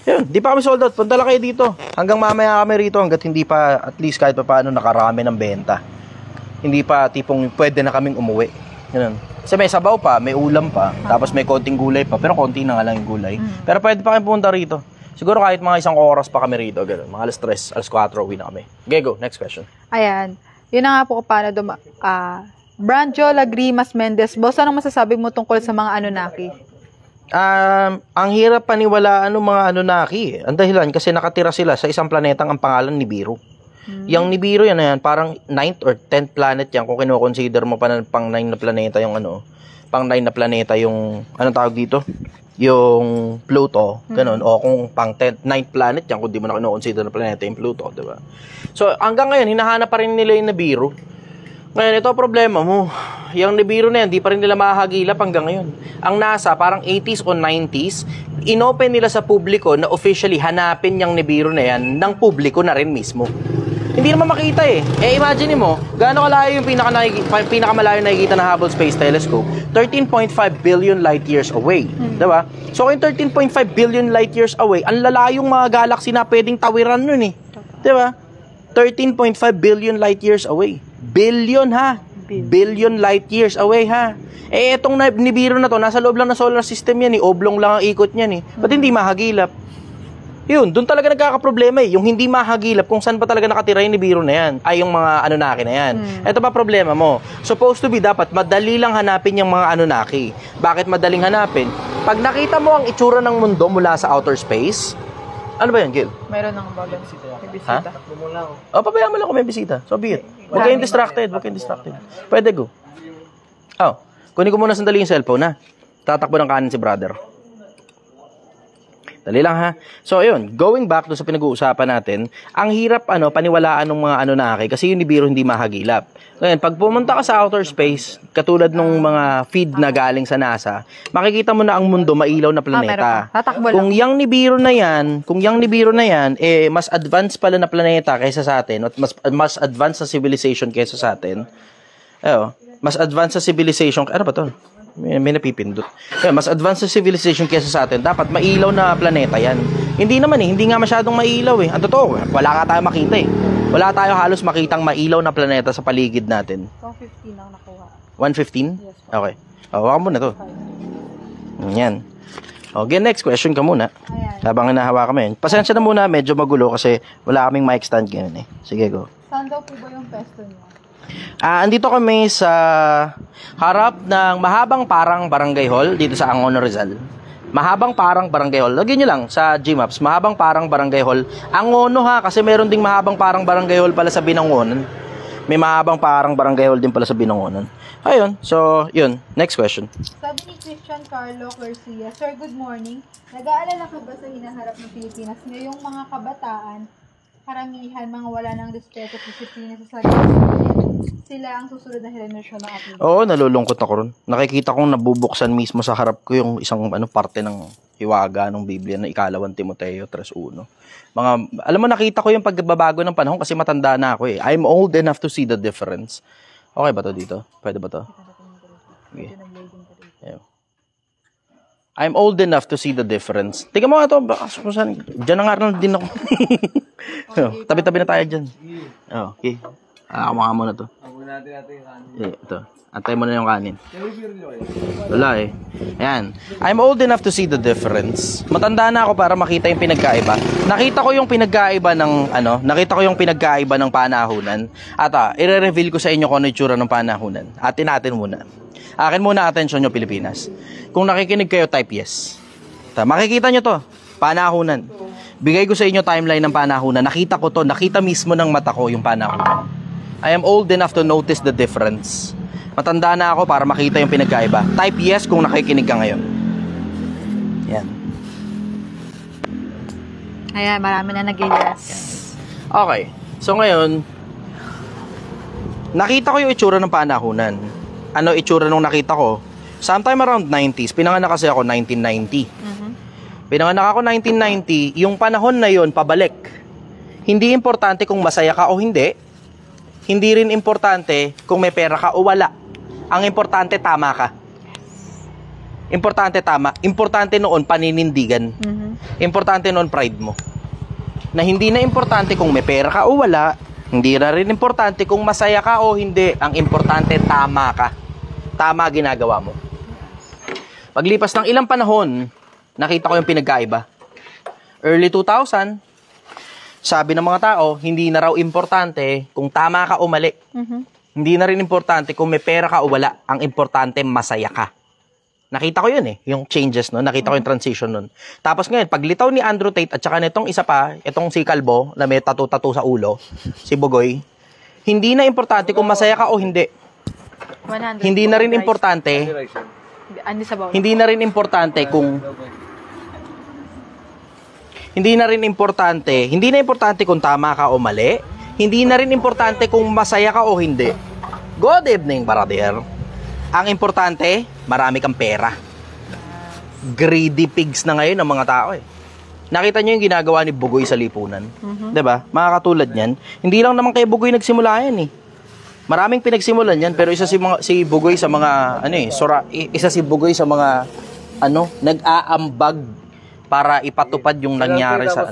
Yun, di pa kami sold out. Punta lang kayo dito. Hanggang mamaya kami rito, hanggat hindi pa, at least kahit pa paano, nakarami ng benta. Hindi pa tipong pwede na kaming umuwi. Ganun. Kasi may sabaw pa, may ulam pa, tapos may konting gulay pa, pero konti na nga lang yung gulay. Pero pwede pa kami pumunta rito. Siguro kahit mga 1 oras pa kami rito, gano'n. Mga alas 3, alas 4, uwi na kami. Okay, go. Next question.
Ayan. Yun na nga po kung paano Branjo Lagrimas Mendez, boss, anong masasabi mo tungkol sa mga Anunnaki?
Ang hirap paniwalaan ng mga Anunnaki. Ang dahilan kasi nakatira sila sa isang planetang ang pangalan Nibiru. Yung Nibiru yan, parang 9th or 10th planet yan kung kino-consider mo pa na pang 9 na planeta yung pang 9 na planeta yung anong tawag dito? Yung Pluto, ganun. O kung pang 9th planet yan kung di mo na kino-consider na planeta yung Pluto, di ba? So hanggang ngayon hinahanap pa rin nila yung Nibiru. Ngayon ito problema mo. Yung Nibiru na yan, di pa rin nila mahahagilap hanggang ngayon. Ang NASA, parang 80s o 90s, inopen nila sa publiko na officially hanapin yung Nibiru na yan ng publiko na rin mismo. Hindi naman makita eh. Imagine mo, gaano kalayo yung pinakamalayo nakikita ng Hubble Space Telescope? 13.5 billion light years away. Diba? So, yung 13.5 billion light years away, ang lalayong mga galaxy na pwedeng tawiran nun eh. Diba? 13.5 billion light years away. Billion ha? Billion light years away ha? Etong Nibiru na to, nasa loob lang ng solar system yan eh. Oblong lang ang ikot niyan eh. Ba't hindi mahagilap? Yun, doon talaga nagkakaproblema eh. Yung hindi mahagilap kung saan pa talaga nakatira yung Nibiru na yan. Ay, yung mga Anunnaki na yan. Ito pa problema mo. Supposed to be dapat madali lang hanapin yung mga Anunnaki. Bakit madaling hanapin? Pag nakita mo ang itsura ng mundo mula sa outer space, ano ba yan, Gil?
Mayroon ng bagang bisita.
Ha? Pabayaan mo lang kung may bisita. So be it. Huwag kayong distracted. Pwede go. Kunin ko muna sandali yung cellphone ha. Tatakbo ng kanin si brother. Dali lang ha. So ayun, going back to sa pinag-uusapan natin, ang hirap paniwalaan ng mga Anunnaki kasi yung Nibiru hindi mahagilap. Ngayon, pag pumunta ka sa outer space, katulad nung mga feed na galing sa NASA, makikita mo na ang mundo mailaw na planeta. Kung yung Nibiru na yan, mas advanced pala na planeta kaysa sa atin, at mas advanced na civilization kaysa sa atin. Mas advanced sa civilization, ano ba 'to? May napipindot. Mas advanced civilization kesa sa atin, dapat mailaw na planeta yan. Hindi naman hindi nga masyadong mailaw eh. Ang totoo, wala ka tayo makita eh. Wala tayo halos makitang mailaw na planeta sa paligid natin.
115 lang nakuha.
115?
Yes,
okay. Hawakan mo na to. Yan. Okay, next question ka muna. Habang hinahawakan mo yun. Pasensya na muna, medyo magulo kasi wala kaming mic stand ngayon eh. Sige, go.
Saan daw po ba yung pesto niyo?
Andito kami sa harap ng mahabang parang barangay hall dito sa Angono, Rizal. Mahabang parang barangay hall. Lagyan nyo lang sa Gmaps, mahabang parang barangay hall. Angono ha, kasi meron ding mahabang parang barangay hall pala sa Binangonan. May mahabang parang barangay hall din pala sa Binangonan. Ayun, so yun, next question.
Sabi ni Christian Carlo Garcia, Sir, good morning. Nag-aalala ka ba sa hinaharap ng Pilipinas ngayong mga kabataan karamihan, mga wala ng respeto at disiplina sa sarili, sila ang susunod na henerasyon ng ating.
Oo, nalulungkot ako ron. Nakikita kong nabubuksan mismo sa harap ko yung isang parte ng hiwaga ng Biblia na ikalawang Timoteo 3:1. Alam mo, nakita ko yung pagbabago ng panahon kasi matanda na ako eh. I'm old enough to see the difference. Okay ba to dito? Pwede ba to? Okay. I'm old enough to see the difference. Tingnan mo nga ito. Diyan na nga rin din ako. Tabi-tabi na tayo dyan. Okay. Kamukha mo na to. Ito. Antay mo na yung kanin. Wala eh. Ayan. I'm old enough to see the difference. Matanda na ako para makita yung pinagkaiba. Nakita ko yung pinagkaiba ng panahunan. At i-reveal ko sa inyo kung ano yung tsura ng panahunan. Atin natin muna. Akin muna atensyon nyo, Pilipinas. Kung nakikinig kayo, type yes. Makikita nyo to. Panahunan. Bigay ko sa inyo timeline ng panahunan. Nakita ko to. Nakita mismo ng mata ko yung panahunan. I am old enough to notice the difference. Matanda na ako para makita yung pinagkaiba. Type yes kung nakikinig ka ngayon. Yan.
Ayan, marami na nag-yes.
Okay. So ngayon, nakita ko yung itsura ng panahunan. Ano itsura nung nakita ko? Sometime around 90s. Pinanganak kasi ako 1990. Pinanganak ako 1990. Yung panahon na yun, pabalik. Hindi importante kung masaya ka o hindi. Hindi rin importante kung may pera ka o wala. Ang importante, tama ka. Importante, tama. Importante noon, paninindigan. Importante noon, pride mo. Na hindi na importante kung may pera ka o wala. Hindi na rin importante kung masaya ka o hindi. Ang importante, tama ka. Tama ginagawa mo. Paglipas ng ilang panahon, nakita ko yung pinagkaiba. Early 2000, sabi ng mga tao, hindi na raw importante kung tama ka o mali. Hindi na rin importante kung may pera ka o wala. Ang importante, masaya ka. Nakita ko yun eh, yung changes nun. Nakita ko yung transition nun. Tapos ngayon, paglitaw ni Andrew Tate at saka nitong isa pa, itong si Kalbo, na may tattoo sa ulo, si Bugoy, hindi na importante kung masaya ka o hindi. Hindi na rin importante. Hindi na rin importante kung kung tama ka o mali. Hindi na rin importante kung masaya ka o hindi. Good evening, brother. Ang importante, marami kang pera. Greedy pigs na ngayon ang mga tao eh. Nakita niyo yung ginagawa ni Bugoy sa lipunan. 'Di ba? Mga katulad niyan, hindi lang naman kay Bugoy nagsimula yan eh. Maraming pinagsimulan yan, pero isa si Bugoy sa mga nag-aambag para ipatupad yung nangyari sa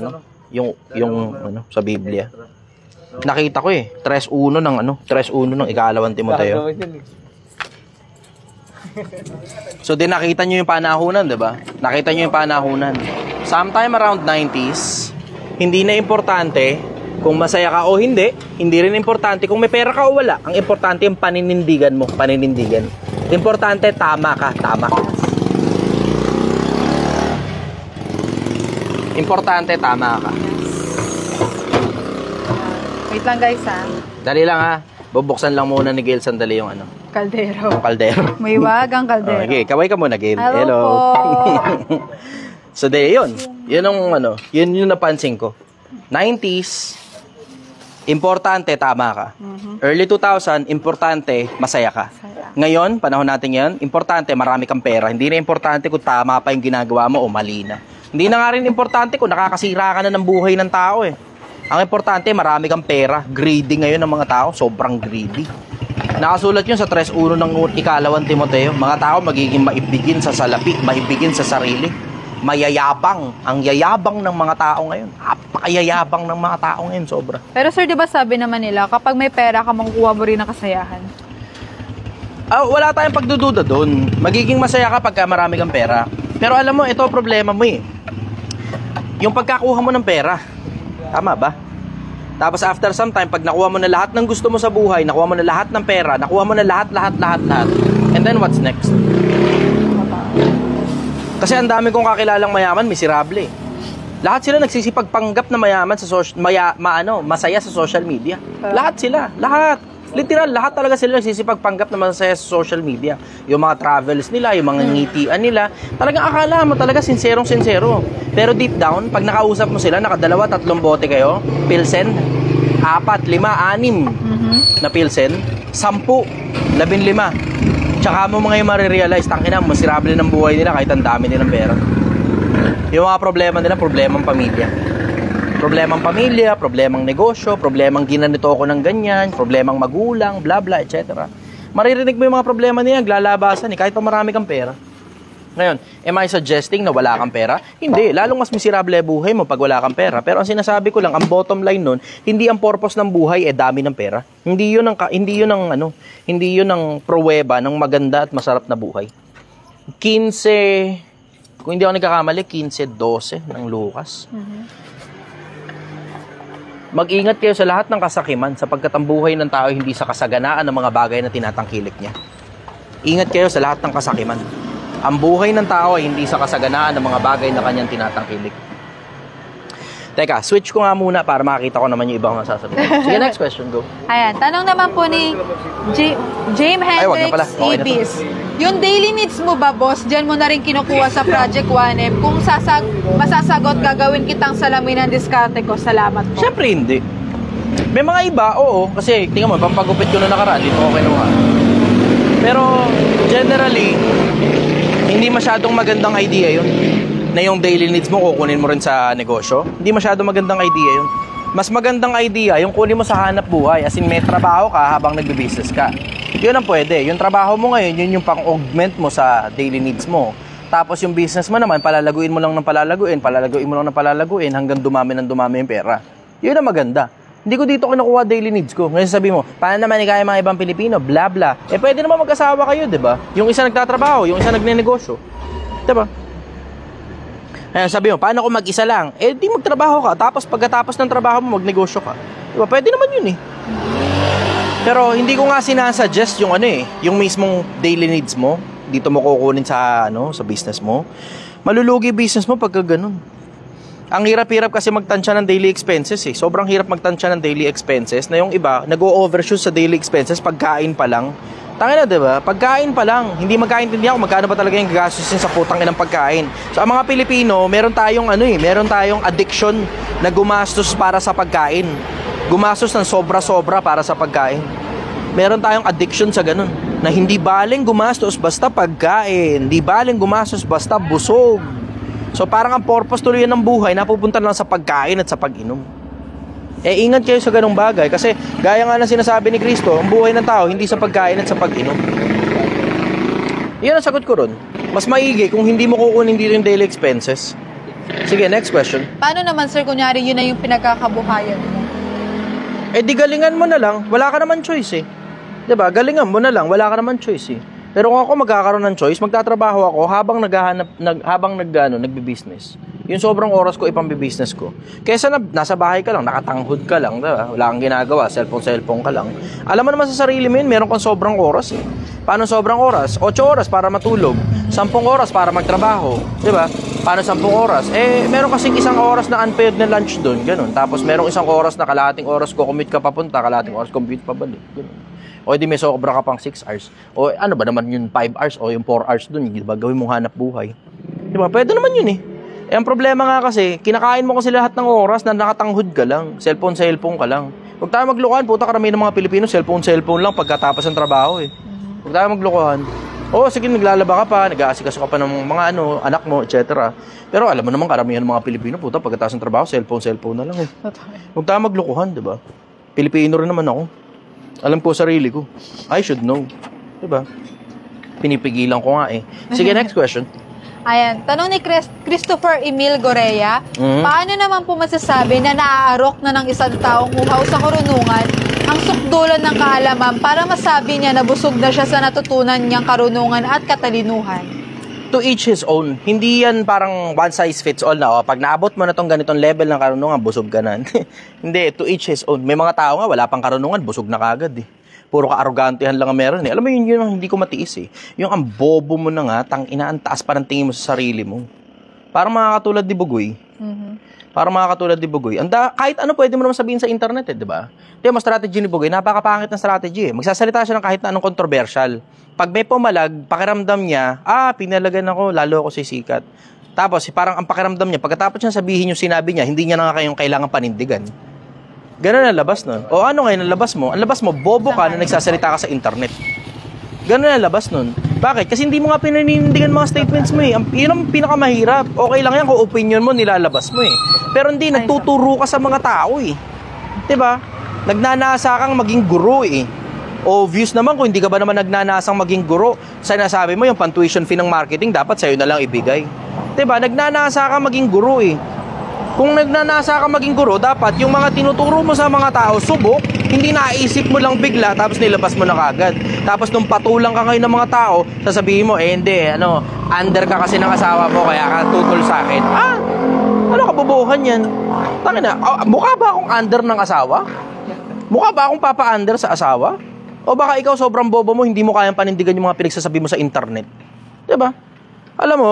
sa Biblia. Nakita ko eh, 3:1 ng ikalawang Timoteo. So din nakita niyo yung panahunan, 'di ba? Nakita niyo yung panahunan. Sometime around 90s, hindi na importante kung masaya ka o hindi. Hindi rin importante kung may pera ka o wala. Ang importante yung paninindigan mo, paninindigan. Importante, tama ka, tama. Importante, tama ka.
Wait lang guys ha.
Dali lang ha. Bubuksan lang muna ni Gail sandali yung
Kaldero.
Yung kaldero.
May wagang kaldero.
Okay, kaway ka muna, Gail.
Hello.
So, yun. Yun yung napansin ko. 90s, importante, tama ka. Early 2000, importante, masaya ka. Ngayon, panahon natin yan, importante, marami kang pera. Hindi na importante kung tama pa yung ginagawa mo o mali na. Hindi na nga rin importante kung nakakasira ka na ng buhay ng tao eh. Ang importante, marami kang pera. Greedy ngayon ng mga tao, sobrang greedy. Nakasulat yun sa 3:1 ng ikalawang Timoteo. Mga tao magiging maibigin sa salapi, maibigin sa sarili. Mayayabang. Ang yayabang ng mga tao ngayon. Napakayayabang ng mga tao ngayon, sobra.
Pero sir, di ba sabi naman nila, kapag may pera ka, makukuha mo rin ng kasayahan?
Wala tayong pagdududa doon. Magiging masaya ka pagka marami kang pera. Pero alam mo, ito ang problema mo eh. Yung pagkakuha mo ng pera. Tama ba? Tapos after some time, pag nakuha mo na lahat ng gusto mo sa buhay, nakuha mo na lahat ng pera, nakuha mo na lahat. And then what's next? Kasi ang dami kong kakilalang mayaman, miserable. Lahat sila nagsisipagpanggap na mayaman sa masaya sa social media. Lahat sila, lahat. Literal, lahat talaga sila nagsisipagpanggap na masaya sa social media. Yung mga travels nila, yung mga ngitian nila, talagang akala mo talaga sinserong-sinsero. Pero deep down, pag nakausap mo sila, nakadalawa, 3 bote kayo, Pilsen, 4, 5, 6 na Pilsen, 10, 15. Tsaka mo mga yung marirealize, tangina, masirable ng buhay nila kahit ang dami nilang pera. Yung mga problema nila, problemang pamilya. Problemang pamilya, problemang negosyo, problemang ginanito ako ng ganyan, problemang magulang, bla bla, etc. Maririnig mo yung mga problema niya, naglalabasan kahit pa marami kang pera. Ngayon, am I suggesting na wala kang pera? Hindi, lalong mas miserable buhay mo pag wala kang pera. Pero ang sinasabi ko lang, ang bottom line nun, hindi ang purpose ng buhay dami ng pera. Hindi yun ang pruweba ng maganda at masarap na buhay. 15, kung hindi ako nagkakamali, 15:12 ng Lucas. Mag-ingat kayo sa lahat ng kasakiman sapagkat ang buhay ng tao hindi sa kasaganaan ng mga bagay na tinatangkilik niya. Ingat kayo sa lahat ng kasakiman. Ang buhay ng tao ay hindi sa kasaganaan ng mga bagay na kanyang tinatangkilik. Teka, switch ko nga muna para makita ko naman yung ibang sasabihin. Sige, next question, go.
Ayan, tanong naman po ni James Hendricks Ibis. Yung daily needs mo ba, boss, dyan mo na rin kinukuha sa Project 1M? Kung masasagot, gagawin kitang salamin ng diskarte ko. Salamat po.
Siyempre hindi. May mga iba, oo. Kasi, tingnan mo, pampagupit ko na nakaraan, dito ko kinuha. Pero, generally, hindi masyadong magandang idea yun. Na yung daily needs mo, kukunin mo rin sa negosyo. Hindi masyadong magandang idea yun. Mas magandang idea, yung kunin mo sa hanap buhay. As in, may trabaho ka habang nagbe-business ka. Yun ang pwede. Yung trabaho mo ngayon, yun yung pang-augment mo sa daily needs mo. Tapos yung business mo naman, palalaguin mo lang ng palalaguin hanggang dumami ng dumami yung pera. Yun ang maganda. Hindi ko dito kinukuha daily needs ko. Ngayon sabi mo, paano naman ikaya mga ibang Pilipino? Bla bla. Pwede naman mag-asawa kayo, di ba? Yung isa nagtatrabaho, yung isa nagne-negosyo. Di ba? Ayan, sabi mo, paano kung mag-isa lang? Di magtrabaho ka. Tapos pagkatapos ng trabaho mo, magnegosyo ka. Diba? Pwede naman yun Pero hindi ko nga sinasuggest yung yung mismong daily needs mo. Dito mo kukunin sa business mo. Malulugi business mo pagka ganun. Ang hirap-hirap kasi magtansya ng daily expenses Sobrang hirap magtansya ng daily expenses na yung iba, nag-o-overshoot sa daily expenses pagkain pa lang. Tangina, diba? Pagkain pa lang. Hindi magkaintindihan kung magkano pa talaga yung gagastusin sa putang inang pagkain. So, ang mga Pilipino, meron tayong addiction na gumastos para sa pagkain. Gumastos ng sobra-sobra para sa pagkain. Meron tayong addiction sa ganun. Na hindi baling gumastos basta pagkain. Hindi baling gumastos basta busog. So, parang ang purpose tuloy ng buhay napupunta lang sa pagkain at sa pag-inom. Ingat kayo sa ganung bagay kasi gaya nga ng sinasabi ni Kristo, ang buhay ng tao hindi sa pagkain at sa pag-inom. Yan ang sagot ko ron. Mas maigi kung hindi mo kukunin dito yung daily expenses. Sige, next question.
Paano naman, sir, kunyari yun na yung pinagkakabuhayan mo?
Di galingan mo na lang. Wala ka naman choice Diba? Galingan mo na lang. Wala ka naman choice Pero kung ako magkakaroon ng choice, magtatrabaho ako habang nagbi-business. Yung sobrang oras ko ipambi-business ko. Kaysa nasa bahay ka lang, nakatanghod ka lang, diba? Wala kang ginagawa, cellphone ka lang. Alam mo naman sa sarili mo yun, meron kang sobrang oras Paano sobrang oras? 8 oras para matulog, 10 oras para magtrabaho, diba? Paano 10 oras? Meron kasing 1 oras na unpaid na lunch doon, ganun. Tapos merong 1 oras na kalahating oras ko commute ka papunta, kalahating oras commute pabalik, ganun. O di may sobra ka pang 6 hours. O ano ba naman yung 5 hours o yung 4 hours dun, diba? Gawin mong hanap buhay. Diba? Pwede naman yun ang problema nga kasi, kinakain mo kasi lahat ng oras na nakatanghod ka lang. Cellphone ka lang. Huwag tayo maglukuhan, puta karamihan ng mga Pilipino, cellphone lang pagkatapos ng trabaho Huwag tayo maglukuhan. Sige, naglalaba ka pa, nag-aasikaso ka pa ng mga anak mo, etc. Pero alam mo naman, karamihan ng mga Pilipino, puta, pagkatapos ng trabaho, cellphone na lang Huwag tayo maglukuhan, diba? Pilipino rin naman ako. Alam ko sarili ko. I should know. Diba? Pinipigilan ko nga Sige, next question.
Ayan, tanong ni Christopher Emil Gorea, paano naman po masasabi na naaarok na ng isang taong uhaw sa karunungan ang sukdulan ng kaalaman para masabi niya na busog na siya sa natutunan niyang karunungan at katalinuhan?
To each his own. Hindi yan parang one size fits all na, pag naabot mo na tong ganitong level ng karunungan, busog ka na. Hindi, to each his own. May mga tao nga, wala pang karunungan, busog na kagad Puro ka-arrogantehan lang ang meron Alam mo yun ang hindi ko matiis Yung ang bobo mo na nga, ang taas pa ng tingin mo sa sarili mo. Parang mga katulad ni Bugoy. Para mga katulad ni Bugoy. Kahit ano pwede mo naman sabihin sa internet, di ba? Di ba, strategy ni Bugoy, napakapangit ng strategy eh. Magsasalita siya ng kahit na anong controversial. Pag may pumalag, pakiramdam niya, pinalagan ako, lalo ako sisikat. Tapos, parang ang pakiramdam niya, pagkatapos niya sabihin yung sinabi niya, hindi niya na nga kayong kailangan panindigan. Ganun ang labas nun. O ano ngayon ang labas mo? Ang labas mo, bobo ka na nagsasalita ka sa internet. Ganun ang labas nun. Bakit? Kasi hindi mo nga pinanindigan mga statements mo eh. Yun ang pinakamahirap. Okay lang yan kung opinion mo, nilalabas mo eh. Pero hindi, nagtuturo ka sa mga tao eh. Diba? Nagnanasa kang maging guro eh. Obvious naman kung hindi ka ba naman nagnanasang maging guro. Sinasabi mo yung pan-tuition fee ng marketing, dapat sa'yo na lang ibigay. Diba? Nagnanasa kang maging guro eh. Kung nagnanasa ka maging guro, dapat yung mga tinuturo mo sa mga tao, subok, hindi naisip mo lang bigla, tapos nilabas mo na kagad. Tapos nung patulang ka ngayon ng mga tao, sasabihin mo, hindi, under ka kasi ng asawa mo, kaya ka tutol sa akin. Ano kabubuhan yan? Tangina, mukha ba akong under ng asawa? Mukha ba akong papa-under sa asawa? O baka ikaw sobrang bobo mo, hindi mo kayang panindigan yung mga pinagsasabi mo sa internet? Diba? Alam mo,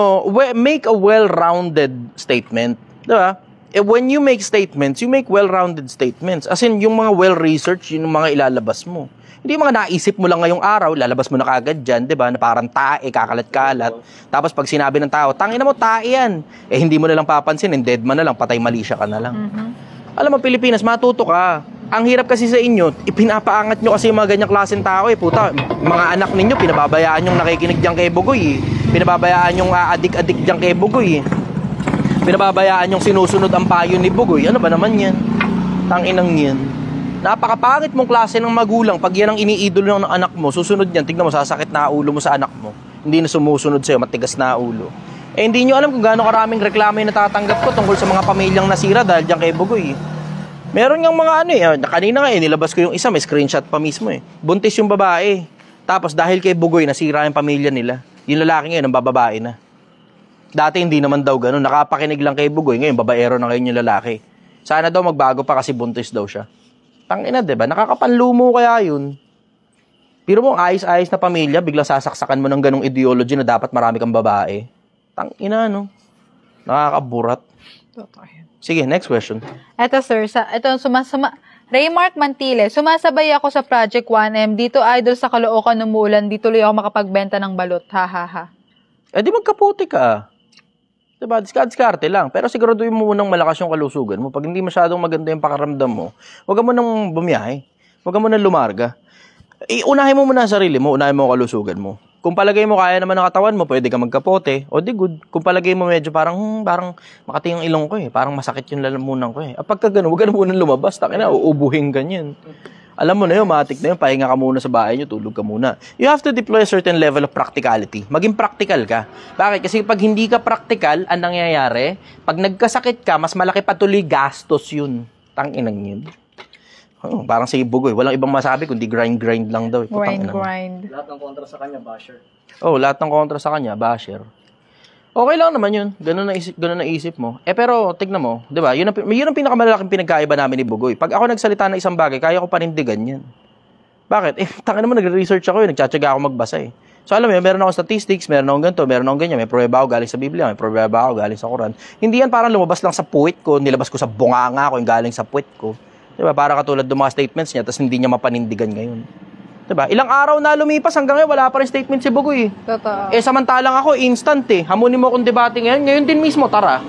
make a well-rounded statement. Diba? When you make statements, you make well-rounded statements. As in, yung mga well-researched, yung mga ilalabas mo. Hindi yung mga naisip mo lang ngayong araw, lalabas mo na kagad dyan, di ba? Na parang tae, kakalat-kalat. Tapos pag sinabi ng tao, tangina mo, tae yan. Hindi mo na lang papansin, dead man na lang, patay malisya ka na lang. Alam mo, Pilipinas, matuto ka. Ang hirap kasi sa inyo, ipinapaangat nyo kasi yung mga ganyang klaseng tao eh. Puta, mga anak ninyo, pinababayaan yung nakikinig dyan kay Bugoy eh. Pinababayaan yung adik-adik dyan kay Bugoy eh. Pinababayaan yung sinusunod ang payo ni Bugoy. Ano ba naman yan? Tanginang yan. Napakapangit mong klase ng magulang. Pag yan ang iniidolo ng anak mo, susunod yan, tignan mo, sasakit na ulo mo sa anak mo. Hindi na sumusunod sa'yo, matigas na ulo. Hindi nyo alam kung gaano karaming reklamo yung natatanggap ko tungkol sa mga pamilyang nasira dahil dyan kay Bugoy. Meron yung mga kanina nga nilabas ko yung isa, may screenshot pa mismo eh. Buntis yung babae. Tapos dahil kay Bugoy, nasira yung pamilya nila. Yung lalaki ngayon, ang bababae na. Dati hindi naman daw ganun. Nakapakinig lang kay Bugoy. Ngayon, babaero na ngayon yung lalaki. Sana daw magbago pa kasi buntis daw siya. Tangina, diba? Nakakapanlumo kaya yun. Pero mo, ayos-ayos na pamilya, biglang sasaksakan mo ng ganung ideology na dapat marami kang babae. Tangina, no? Nakakaburat. Sige, next question.
Eto, sir. Raymark Mantile, sumasabay ako sa Project 1M. Dito, idol sa Caloocan Umulan. Dito tuloy ako makapagbenta ng balot. Ha, ha, ha.
Di magkaputi ka. Diba? Diskarte lang. Pero siguraduhin mo munang malakas yung kalusugan mo. Pag hindi masyadong maganda yung pakaramdam mo, huwag mo nang bumiyahe. Huwag mo nang lumarga. Unahin mo muna ang sarili mo. Unahin mo ang kalusugan mo. Kung palagay mo kaya naman ng katawan mo, pwede ka magkapote. O di good. Kung palagay mo medyo parang makati yung ilong ko eh. Parang masakit yung lalamunan ko eh. Pagka gano'n, huwag ka na munang lumabas. Takina, uubuhin ganyan. Alam mo na yun, matik na yun, pahinga ka muna sa bahay nyo, tulog ka muna. You have to deploy a certain level of practicality. Maging practical ka. Bakit? Kasi pag hindi ka practical, ang nangyayari, pag nagkasakit ka, mas malaki patuloy gastos yun. Tanginang yun. Parang si Bugoy, walang ibang masabi kundi grind lang daw.
Grind.
Lahat ng kontra sa kanya, basher.
Lahat ng kontra sa kanya, basher. Okay lang naman yun. Ganun na isip mo. Pero, tignan mo, di ba? Yun ang pinakamalaking pinagkaiba namin ni Bugoy. Pag ako nagsalita ng isang bagay, kaya ko panindigan yan. Bakit? Tanga naman, nagre-research ako nagtsatsaga ako magbasa eh. So, alam mo yun, meron akong statistics, meron akong ganito, meron akong ganyan, may pruweba ako galing sa Biblia, may pruweba ako galing sa Quran. Hindi yan parang lumabas lang sa puwit ko, nilabas ko sa bunganga ko, yung galing sa puwit ko. Di ba? Para katulad ng mga statements niya, tapos hindi niya mapanindigan ngayon. Diba? Ilang araw na lumipas hanggang ngayon, wala pa rin statement si Bugoy.
Totoo.
Samantalang ako, instant eh. Hamunin mo akong debate ngayon. Ngayon din mismo, tara.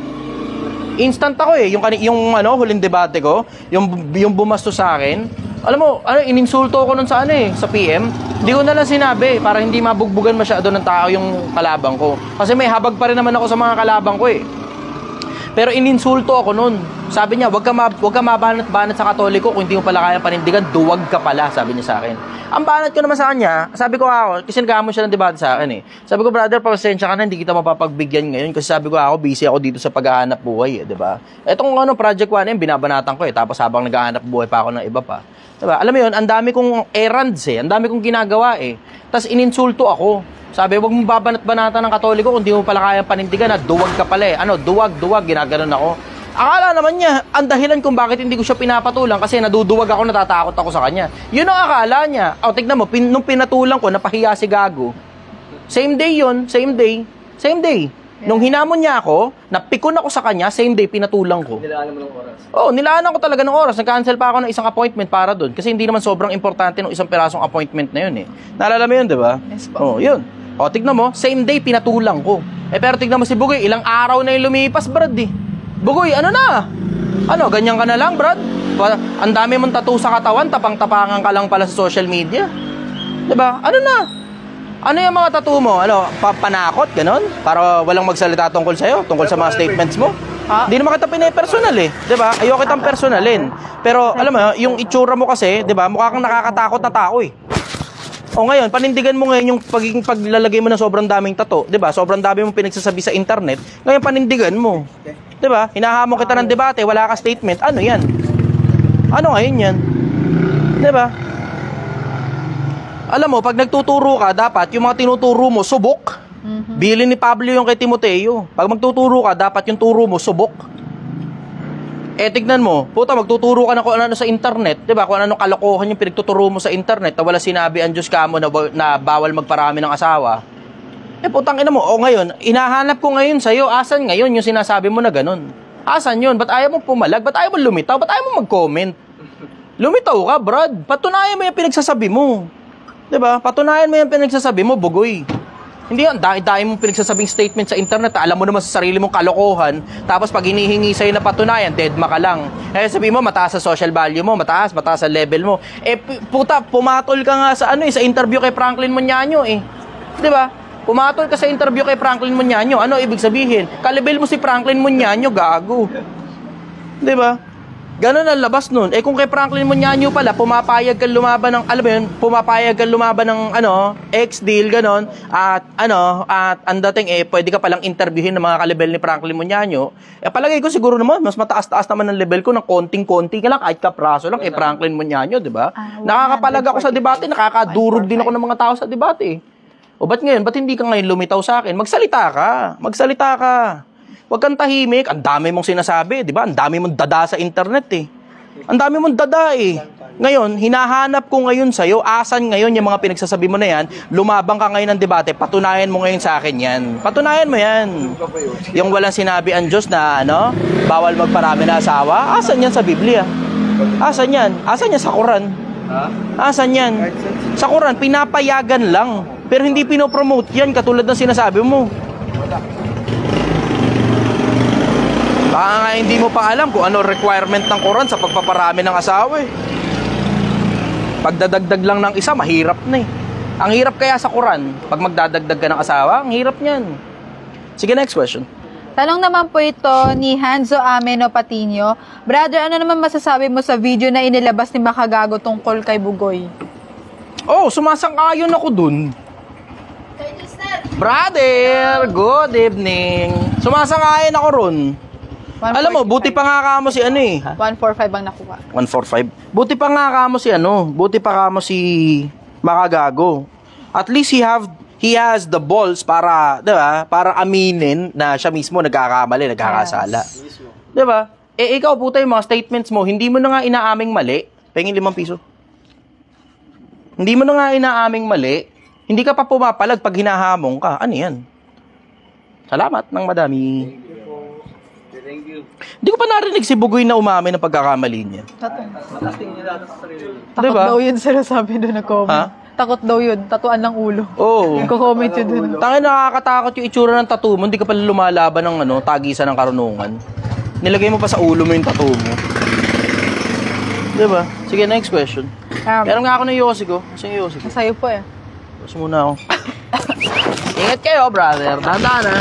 Instant ako eh. Yung huling debate ko, yung bumasto sa akin, alam mo, ininsulto ko nun sa sa PM. Hindi ko na lang sinabi para hindi mabugbugan masyado ng tao yung kalabang ko. Kasi may habag pa rin naman ako sa mga kalabang ko eh. Pero ininsulto ako nun. Sabi niya, wag ka mabanat-banat sa Katoliko kung hindi mo pala kaya panindigan, duwag ka pala, sabi niya sa akin. Ang banat ko naman sa kanya, sabi ko kasi nagkamon siya ng debate sa akin eh. Sabi ko, brother, pasensya ka na, hindi kita mapapagbigyan ngayon kasi sabi ko busy ako dito sa paghahanap buhay eh, di ba? Etong Project 1M, binabanatan ko eh, tapos habang naghahanap buhay pa ako ng iba pa. Diba? Alam mo yun, ang dami kong errands eh, ang dami kong ginagawa eh. Tapos ininsulto ako. Sabi, wag mo babanat-banatan ng Katoliko kung di mo pala kayang panindigan na duwag ka pala eh. Duwag, ginaganon ako. Akala naman niya, ang dahilan kung bakit hindi ko siya pinapatulang kasi naduduwag ako, natatakot ako sa kanya. Yun ang akala niya. Tignan mo, nung pinatulang ko, napahiya si Gago. Same day yun, same day. Nung hinamon niya ako, napikon ako sa kanya, same day, pinatulang ko.
Nilaanan mo ng oras?
Oo, nilaanan ko talaga ng oras. Nag-cancel pa ako ng isang appointment para doon. Kasi hindi naman sobrang importante ng isang pirasong appointment na yun eh. Naalala mo yun, di ba?
Yes po.
Oo, yun. O, tignan mo, same day, pinatulang ko. Pero tignan mo si Bugoy, ilang araw na yung lumipas, Brad eh. Bugoy, ano na? Ano, ganyan ka na lang, Brad? Ang dami mong tattoo sa katawan, tapang-tapangan ka lang pala sa social media. Di ba? Ano na? Ano yung mga tattoo mo? Ano, panakot, ganon? Para walang magsalita tungkol sa'yo, tungkol sa mga statements mo? Hindi naman kita pinapersonal eh. Diba? Ayoko kitang personalin. Pero, alam mo, yung itsura mo kasi, diba, mukha kang nakakatakot na tao eh. O ngayon, panindigan mo ngayon yung paglalagay mo ng sobrang daming tattoo. Diba? Sobrang dami mong pinagsasabi sa internet. Ngayon, panindigan mo. Diba? Hinahamon kita ng debate, wala ka statement. Ano yan? Ano ngayon yan? Diba? Alam mo, pag nagtuturo ka, dapat yung mga tinuturo mo, subok. Bilin ni Pablo yung kay Timoteo. Pag magtuturo ka, dapat yung turo mo, subok. Tignan mo, puta, magtuturo ka na kung ano sa internet, diba? Kung ano kalokohan yung pinagtuturo mo sa internet na wala sinabi ang Diyos kamo na bawal magparami ng asawa. Putang ina mo, o ngayon, inahanap ko ngayon sa'yo, asan ngayon yung sinasabi mo na ganun? Asan yun? Ba't ayaw mo pumalag? Ba't ayaw mo lumitaw? Ba't ayaw mo mag-comment? Lumitaw ka, Brad. Patunayan mo yung pinagsasabi mo. Diba? Patunayan mo yung pinagsasabi mo, Bugoy. Hindi yan, dahil mong pinagsasabing statement sa internet, alam mo naman sa sarili mong kalokohan, tapos pag hinihingi sa'yo na patunayan, deadma ka lang. Sabi mo, mataas sa social value mo, mataas sa level mo. Puta, pumatol ka nga sa sa interview kay Franklin Muñaño eh. Diba? Pumatol ka sa interview kay Franklin Muñaño, ano ibig sabihin? Kalibel mo si Franklin Muñaño, gago. Diba? Ganon ang labas nun. Kung kay Franklin Muñaño pala, pumapayag kang lumaban ng, alam mo yun, pumapayag kang lumaban ng, ex-deal, ganon, at ang dating, pwede ka palang interviewin ng mga kalibel ni Franklin Muñaño, palagay ko siguro naman, mas mataas-taas naman ang level ko ng konting-konti ka lang, kahit kapraso lang, kay Franklin Muñaño, di ba? Nakakapalag ako sa debate, nakakadurog din ako ng mga tao sa debate. O ba't ngayon? Ba't hindi ka ngayon lumitaw sa akin? Magsalita ka. Huwag kang tahimik. Ang dami mong sinasabi, di ba? Ang dami mong dada sa internet eh. Ang dami mong dada eh. Ngayon, hinahanap ko ngayon sa'yo, asan ngayon yung mga pinagsasabi mo na yan, lumabang ka ngayon ng debate, patunayan mo ngayon sa akin yan. Patunayan mo yan. Yung walang sinabi ang Diyos na, bawal magparami na asawa, asan yan sa Biblia? Asan yan? Asan yan sa Quran? Asan yan? Sa Quran, pinapayagan lang. Pero hindi pinopromote yan, katulad ng sinasabi mo. Baka nga hindi mo pa alam kung ano requirement ng Quran sa pagpaparami ng asawa eh. Pagdadagdag lang ng isa, mahirap na eh. Ang hirap kaya sa Quran, pag magdadagdag ka ng asawa, ang hirap niyan. Sige, next question.
Tanong naman po ito ni Hanzo Ameno Patino. Brother, ano naman masasabi mo sa video na inilabas ni Makagago tungkol kay Bugoy?
Sumasang-ayon ako dun. Brother, good evening. Sumasang-ayon ako ron. Alam mo, buti pa nga kamo si
145 ang nakuha.
145. Buti pa nga kamo si Makagago. At least he has the balls para, 'di ba? Para aminin na siya mismo nagkakamali, nagkakasala. Yes. 'Di ba? Ikaw puta yung mga statements mo, hindi mo na nga inaaming mali. Pengin 5 piso. Hindi mo na nga inaaming mali. Hindi ka pa pumapalag pag hinahamon ka. Ano 'yan? Salamat ng madami.
Thank you.
Hindi ko pa narinig si Bugoy na umamin ng pagkakamali niya.
Takot daw yun, sinasabi doon na comment.
Ha?
Takot daw yun, tatuan ng ulo.
Oo.
Nagko-comment yun doon.
Tangin, nakakatakot yung itsura ng tattoo mo. Hindi ka pala lumalaban ng tagisan ng karunungan. Nilagay mo pa sa ulo mo yung tattoo mo. Diba? Sige, next question. Meron nga ako ng Yossi ko. Kasi yung Yossi ko.
Sa'yo po eh.
Tapos muna ako. Ingat kayo, brother. Dahan-dahan ha.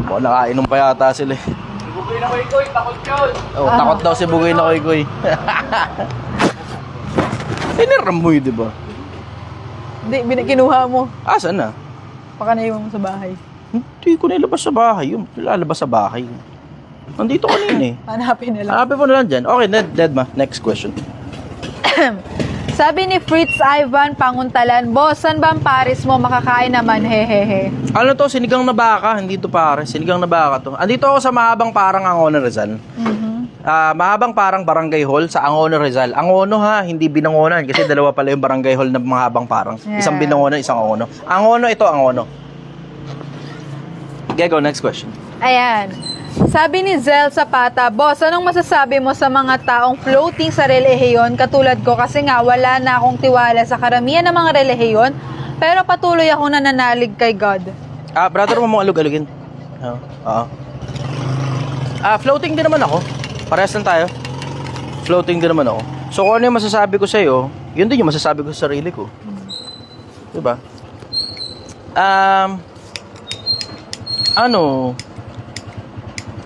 Nakainom pa yata sila eh.
Si Bugoy na Koy, takot yun.
Takot daw si Bugoy na Koy. Tiniram mo yun, diba?
Hindi, kinuha mo.
Saan na?
Baka naiwan mo sa bahay.
Hindi ko nailabas sa bahay. Yung lalabas sa bahay. Nandito kanina eh.
Hanapin na lang.
Hanapin mo na lang dyan. Okay, dead ma. Next question.
Sabi ni Fritz Ivan Panguntalan, Boss, saan ba ang Paris mo? Makakain naman, hehehe.
Ano to? Sinigang na baka. Hindi to pare. Sinigang na baka to. Andito ako sa Mahabang Parang Angono Rizal. Mahabang Parang Barangay Hall sa Angono Rizal. Angono ha, hindi Binangonan. Kasi dalawa pala yung Barangay Hall na Mahabang Parang.
Yeah.
Isang Binangonan, isang Angono. Angono ito, Angono. Okay, go. Next question.
Ayan. Sabi ni Zel Zapata, Boss, anong masasabi mo sa mga taong floating sa relihiyon katulad ko kasi nga wala na akong tiwala sa karamihan ng mga relihiyon pero patuloy akong nananalig kay God?
Brother, mo mong alug-alugin. Oo. Floating din naman ako. Parehas lang tayo. Floating din naman ako. So kung ano yung masasabi ko sa'yo, yun din yung masasabi ko sa sarili ko. Diba?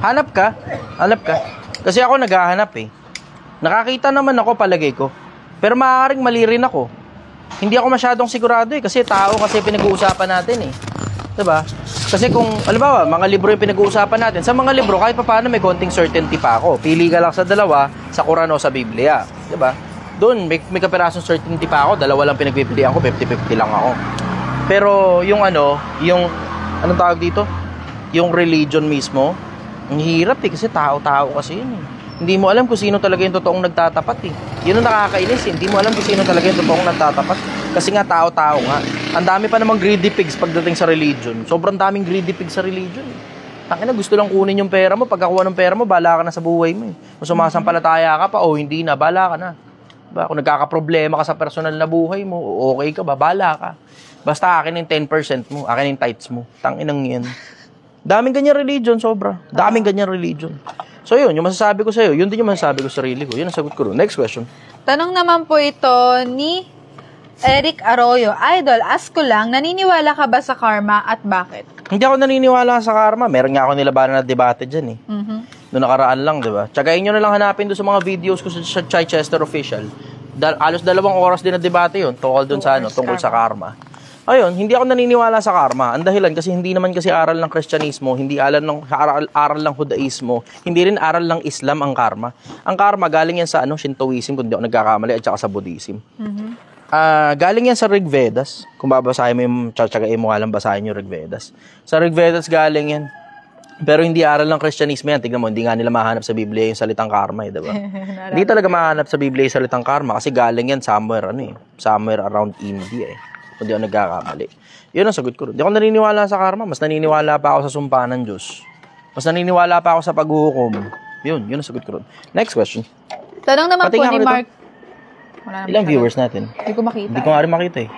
Hanap ka. Kasi ako naghahanap eh. Nakakita naman ako palagay ko. Pero maaaring mali rin ako. Hindi ako masyadong sigurado eh. Kasi tao kasi pinag-uusapan natin eh. Diba? Kasi kung, alam mga libro yung pinag-uusapan natin. Sa mga libro, kahit pa paano may konting certainty pa ako. Pili ka lang sa dalawa, sa Quran o sa Biblia. Diba? Doon, may kapirasong certainty pa ako. Dalawa lang pinagpipilian ko, 50-50 lang ako. Pero yung anong tawag dito? Yung religion mismo, ang hirap eh, kasi tao-tao kasi yun eh. Hindi mo alam kung sino talaga yung totoong nagtatapat eh. Yun ang nakakainis eh. Hindi mo alam kung sino talaga yung totoong nagtatapat. Kasi nga tao-tao nga. Ang dami pa namang greedy pigs pagdating sa religion. Sobrang daming greedy pigs sa religion eh. Tangina, gusto lang kunin yung pera mo. Pagkakuha ng pera mo, bahala ka na sa buhay mo eh. Kung sumasampalataya ka pa, hindi na, bahala ka na. Diba? Kung nagkakaproblema ka sa personal na buhay mo, okay ka ba, bahala ka. Basta akin yung 10% mo, akin yung tithes mo. Tanginang yan. Daming ganyan religion, sobra. Daming ganyan religion. So yun, yung masasabi ko sa'yo, yun din yung masasabi ko sa sarili ko. Yun ang sagot ko rin. Next question.
Tanong naman po ito ni Eric Arroyo. Idol, ask ko lang, naniniwala ka ba sa karma at bakit?
Hindi ako naniniwala sa karma. Meron nga ako nilabanan na debate dyan eh. Noong nakaraan lang, di ba? Tsagain nyo na lang hanapin doon sa mga videos ko sa Chichester Official. Halos 2 oras din na debate yun tungkol doon sa tungkol sa karma. Ayun, hindi ako naniniwala sa karma. Ang dahilan kasi hindi naman kasi aral ng Kristyanismo, hindi aral ng Judaismo, hindi rin aral ng Islam ang karma. Ang karma galing yan sa Shintoism, kung di ako nagkakamali, at saka sa Buddhism. Galing yan sa Rig Vedas. Kung babasahin mo yung tsatsagain mo, alam basahin yung Rig Vedas. Sa Rig Vedas galing yan. Pero hindi aral ng Kristyanismo yan. Tignan mo, hindi nga nila mahanap sa Biblia yung salitang karma, diba? Hindi talaga mahanap sa Biblia yung salitang karma kasi galing yan somewhere around India eh. Kung di ako nagkakamali. Yun ang sagot ko. Di ako naniniwala sa karma. Mas naniniwala pa ako sa sumpa ng Diyos. Mas naniniwala pa ako sa paghuhukom. Yun ang sagot ko. Next question.
Tanong naman po ni Mark.
Ilang viewers natin?
Hindi ko makita.
Hindi ko nga rin makita eh.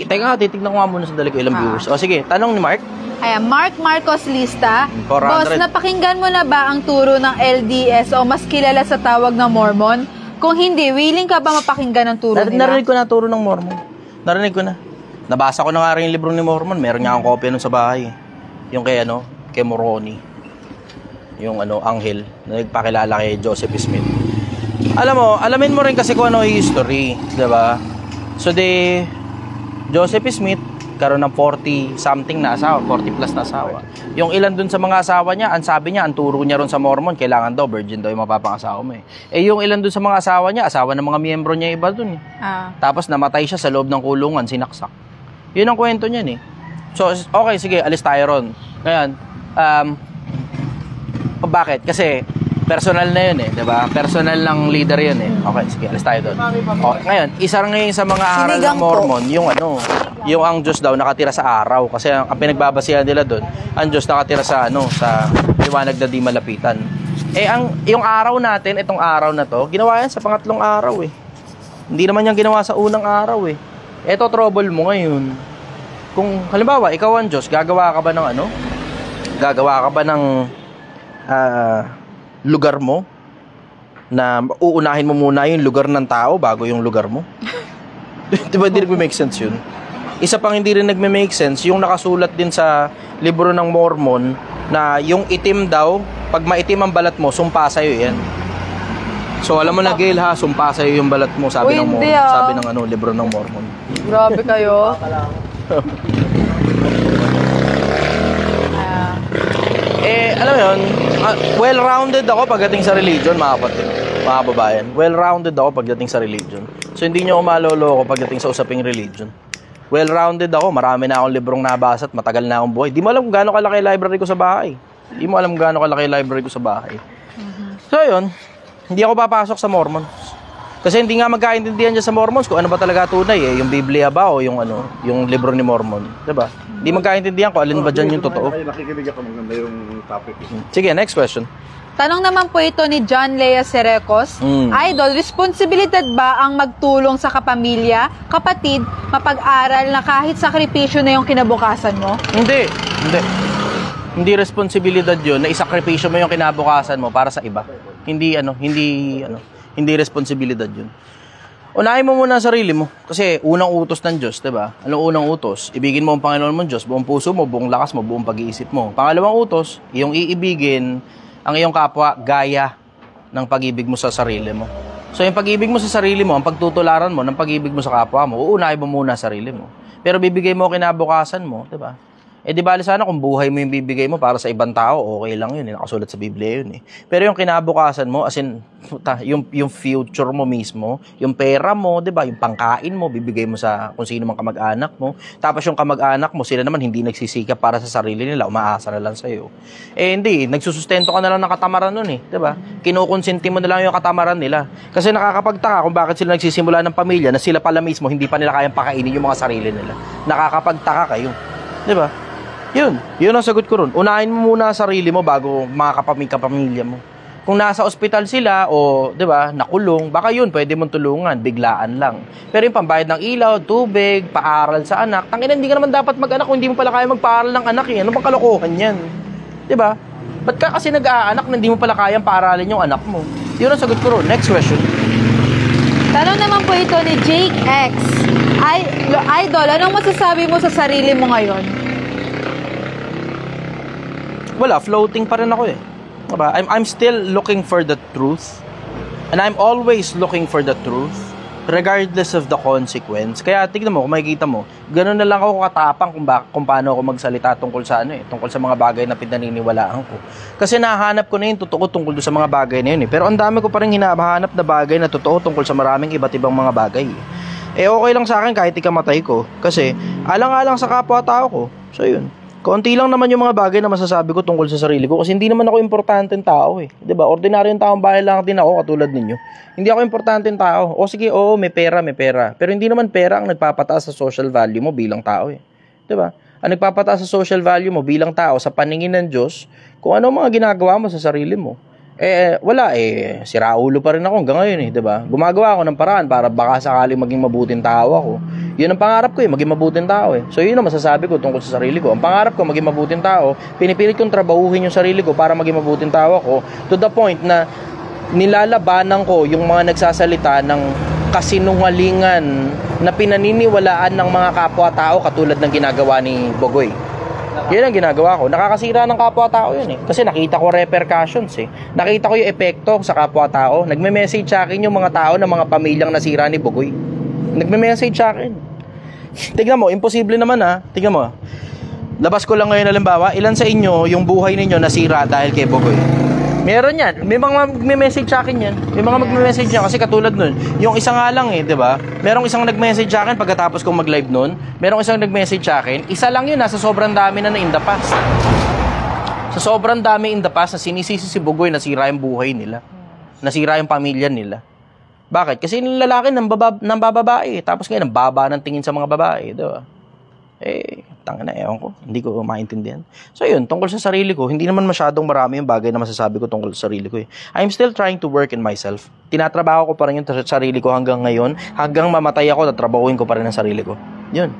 Teka, titignan ko nga muna sa dali ko ilang viewers. O sige, tanong ni Mark.
Ayan, Mark Marcos Lista.
400.
Boss, napakinggan mo na ba ang turo ng LDS o mas kilala sa tawag na Mormon? Kung hindi, willing ka ba mapakinggan ang turo nila?
Narinig ko na turo ng Mormon. Narinig ko na. Nabasa ko na nga rin yung libro ni Mormon. Meron nga akong kopya nun sa bahay. Yung kay Moroni. Yung anghel na nagpakilala kay Joseph Smith. Alam mo, alamin mo rin kasi kung ano yung history. Diba? So, Joseph Smith, karoon ng 40-something na asawa, 40 plus na asawa. Yung ilan dun sa mga asawa niya, ang sabi niya, ang turo niya ron sa Mormon, kailangan daw, virgin daw yung mapapangasawa mo eh. Yung ilan dun sa mga asawa niya, asawa ng mga miyembro niya iba dun eh. Tapos namatay siya sa loob ng kulungan, sinaksak. Yun ang kwento niyan eh. So, okay, sige, alis tayo ron. Ngayon, bakit? Kasi, personal na yun eh, diba? Personal ng leader yun eh. Okay, sige, alis tayo doon. Okay, ngayon, isa ngayon sa mga aral ng Mormon, yung ang Diyos daw nakatira sa araw. Kasi ang pinagbabasihan nila doon, ang Diyos nakatira sa sa liwanag na di malapitan. Yung araw natin, itong araw na to, ginawa yan sa pangatlong araw eh. Hindi naman yan ginawa sa unang araw eh. Eto trouble mo ngayon. Kung halimbawa, ikaw ang Diyos, gagawa ka ba ng Gagawa ka ba ng lugar mo na uunahin mo muna yung lugar ng tao bago yung lugar mo? Diba hindi nagme-make sense yun? Isa pang hindi rin nagme-make sense yung nakasulat din sa libro ng Mormon na yung itim daw, pag maitim ang balat mo, sumpa sa'yo yan. So alam mo na, Gail ha, sumpa sa'yo yung balat mo, sabi ng Mormon, sabi ng libro ng Mormon.
Grabe kayo.
Alam mo yun, well-rounded ako pagdating sa religion, mga kapatid, mga babayan. Well-rounded ako pagdating sa religion. So, hindi nyo maloloko pagdating sa usaping religion. Well-rounded ako, marami na akong librong nabasa at matagal na akong buhay. Di mo alam kung gaano kalaki library ko sa bahay. So, yun, hindi ako papasok sa Mormon. Kasi hindi nga magkaintindihan dyan sa Mormons kung ano ba talaga tunay eh. Yung Biblia ba o yung ano, yung libro ni Mormon. Diba? Hindi magkaintindihan kung alin ba dyan yung totoo.
Nakikinig ako, maganda yung topic.
Sige, next question.
Tanong naman po ito ni John Lea Serecos. Idol, responsibilidad ba ang magtulong sa kapamilya, kapatid, mapag-aral na kahit sakripisyo na yung kinabukasan mo?
Hindi. Hindi responsibilidad yun na isakripisyo mo yung kinabukasan mo para sa iba. Hindi responsibilidad yun. Unahin mo muna ang sarili mo. Kasi unang utos ng Diyos, diba? Anong unang utos? Ibigin mo ang Panginoon mong Diyos, buong puso mo, buong lakas mo, buong pag-iisip mo. Pangalawang utos, iyong iibigin ang iyong kapwa gaya ng pag-ibig mo sa sarili mo. So yung pag-ibig mo sa sarili mo, ang pagtutularan mo ng pag-ibig mo sa kapwa mo, uunahin mo muna sa sarili mo. Pero bibigay mo kinabukasan mo, diba? Eh di bali sana kung buhay mo yung bibigay mo para sa ibang tao, okay lang yun, nakasulat sa Biblia yun eh. Pero yung kinabukasan mo, as in, yung future mo mismo, yung pera mo, di ba, yung pangkain mo, bibigay mo sa kung sino mang kamag-anak mo. Tapos yung kamag-anak mo, sila naman hindi nagsisikap para sa sarili nila, umaasa na lang sa'yo. Eh hindi, nagsusustento ka na lang ng katamaran nun eh, di ba? Kinukonsenti mo na lang yung katamaran nila. Kasi nakakapagtaka kung bakit sila nagsisimula ng pamilya na sila pala mismo hindi pa nila kayang pakainin yung mga sarili nila. Nakakapagtaka kayo, di ba? Yun ang sagot ko ron. Unahin mo muna sarili mo bago mga kapamilya mo. Kung nasa ospital sila o, 'di ba, nakulong, baka yun pwede mong tulungan, biglaan lang. Pero yung pambayad ng ilaw, tubig, paaral sa anak, tangina hindi ka naman dapat mag-anak kung hindi mo pala kaya magpaaral ng anak eh. Ano bang kalokohan 'yan? 'Di ba? Ba't ka kasi nag-aanak na hindi mo pala kayang paaralin yung anak mo? Yun ang sagot ko ron. Next question.
Tanong naman po ito ni Jake X. Idol, anong masasabi mo sa sarili mo ngayon?
Wala, floating pa rin ako eh. Diba? I'm still looking for the truth. And I'm always looking for the truth regardless of the consequence. Kaya tignan mo, kung makikita mo, ganoon na lang ako katapang kung paano ako magsalita tungkol sa tungkol sa mga bagay na pinaniniwalaan ko. Kasi nahanap ko na yung totoo tungkol sa mga bagay na yun eh. Pero ang dami ko pa rin hinahanap na bagay na totoo tungkol sa maraming iba't ibang mga bagay. Eh okay lang sa akin kahit ikamatay ko. Kasi alang-alang sa kapwa-tao ko. So yun. Konti lang naman yung mga bagay na masasabi ko tungkol sa sarili ko kasi hindi naman ako importanteng tao eh. 'Di ba? Ordinaryong taong bahay lang din ako katulad ninyo. Hindi ako importanteng tao. O sige, oo, may pera. Pero hindi naman pera ang nagpapataas sa social value mo bilang tao eh. 'Di ba? Ang nagpapataas sa social value mo bilang tao sa paningin ng Diyos, kung ano mga ginagawa mo sa sarili mo. Wala sira ulo pa rin ako hanggang ngayon eh, 'di ba? Gumagawa ako ng paraan para baka sakaling maging mabuting tao ako. 'Yun ang pangarap ko maging mabuting tao eh. So 'yun ang masasabi ko tungkol sa sarili ko. Ang pangarap ko maging mabuting tao, pinipilit kong trabahuhin yung sarili ko para maging mabuting tao ako to the point na nilalabanan ko yung mga nagsasalita ng kasinungalingan na pinaniniwalaan ng mga kapwa-tao katulad ng ginagawa ni Bogoy. Yan ang ginagawa ko. Nakakasira ng kapwa-tao yun eh. Kasi nakita ko repercussions eh. Nakita ko yung epekto sa kapwa-tao. Nagme-message sa akin yung mga tao ng mga pamilyang nasira ni Bogoy. Nagme-message sa akin. Tignan mo, imposible naman ha. Tignan mo. Labas ko lang ngayon halimbawa, ilan sa inyo yung buhay ninyo nasira dahil kay Bogoy? Meron yan. May mga magme-message sa akin yan. May mga magme-message yan kasi katulad nun. Yung isa nga lang eh, 'di ba? Merong isang nag-message sa akin pagkatapos kong mag-live nun. Merong isang nag-message sa akin. Isa lang yun, nasa sobrang dami na in the past. Sa sobrang dami in the past na sinisisi si Bogoy, nasira yung buhay nila. Nasira yung pamilya nila. Bakit? Kasi yung lalaki nang bababae. Tapos ngayon, ang baba ng tingin sa mga babae, 'di ba? Tangina, ewan ko. Hindi ko maintindihan. So yun, tungkol sa sarili ko, hindi naman masyadong marami yung bagay na masasabi ko tungkol sa sarili ko eh. I'm still trying to work in myself. Tinatrabaho ko pa rin yung sarili ko hanggang ngayon. Hanggang mamatay ako, tatrabahuin ko pa rin ang sarili ko. Yun.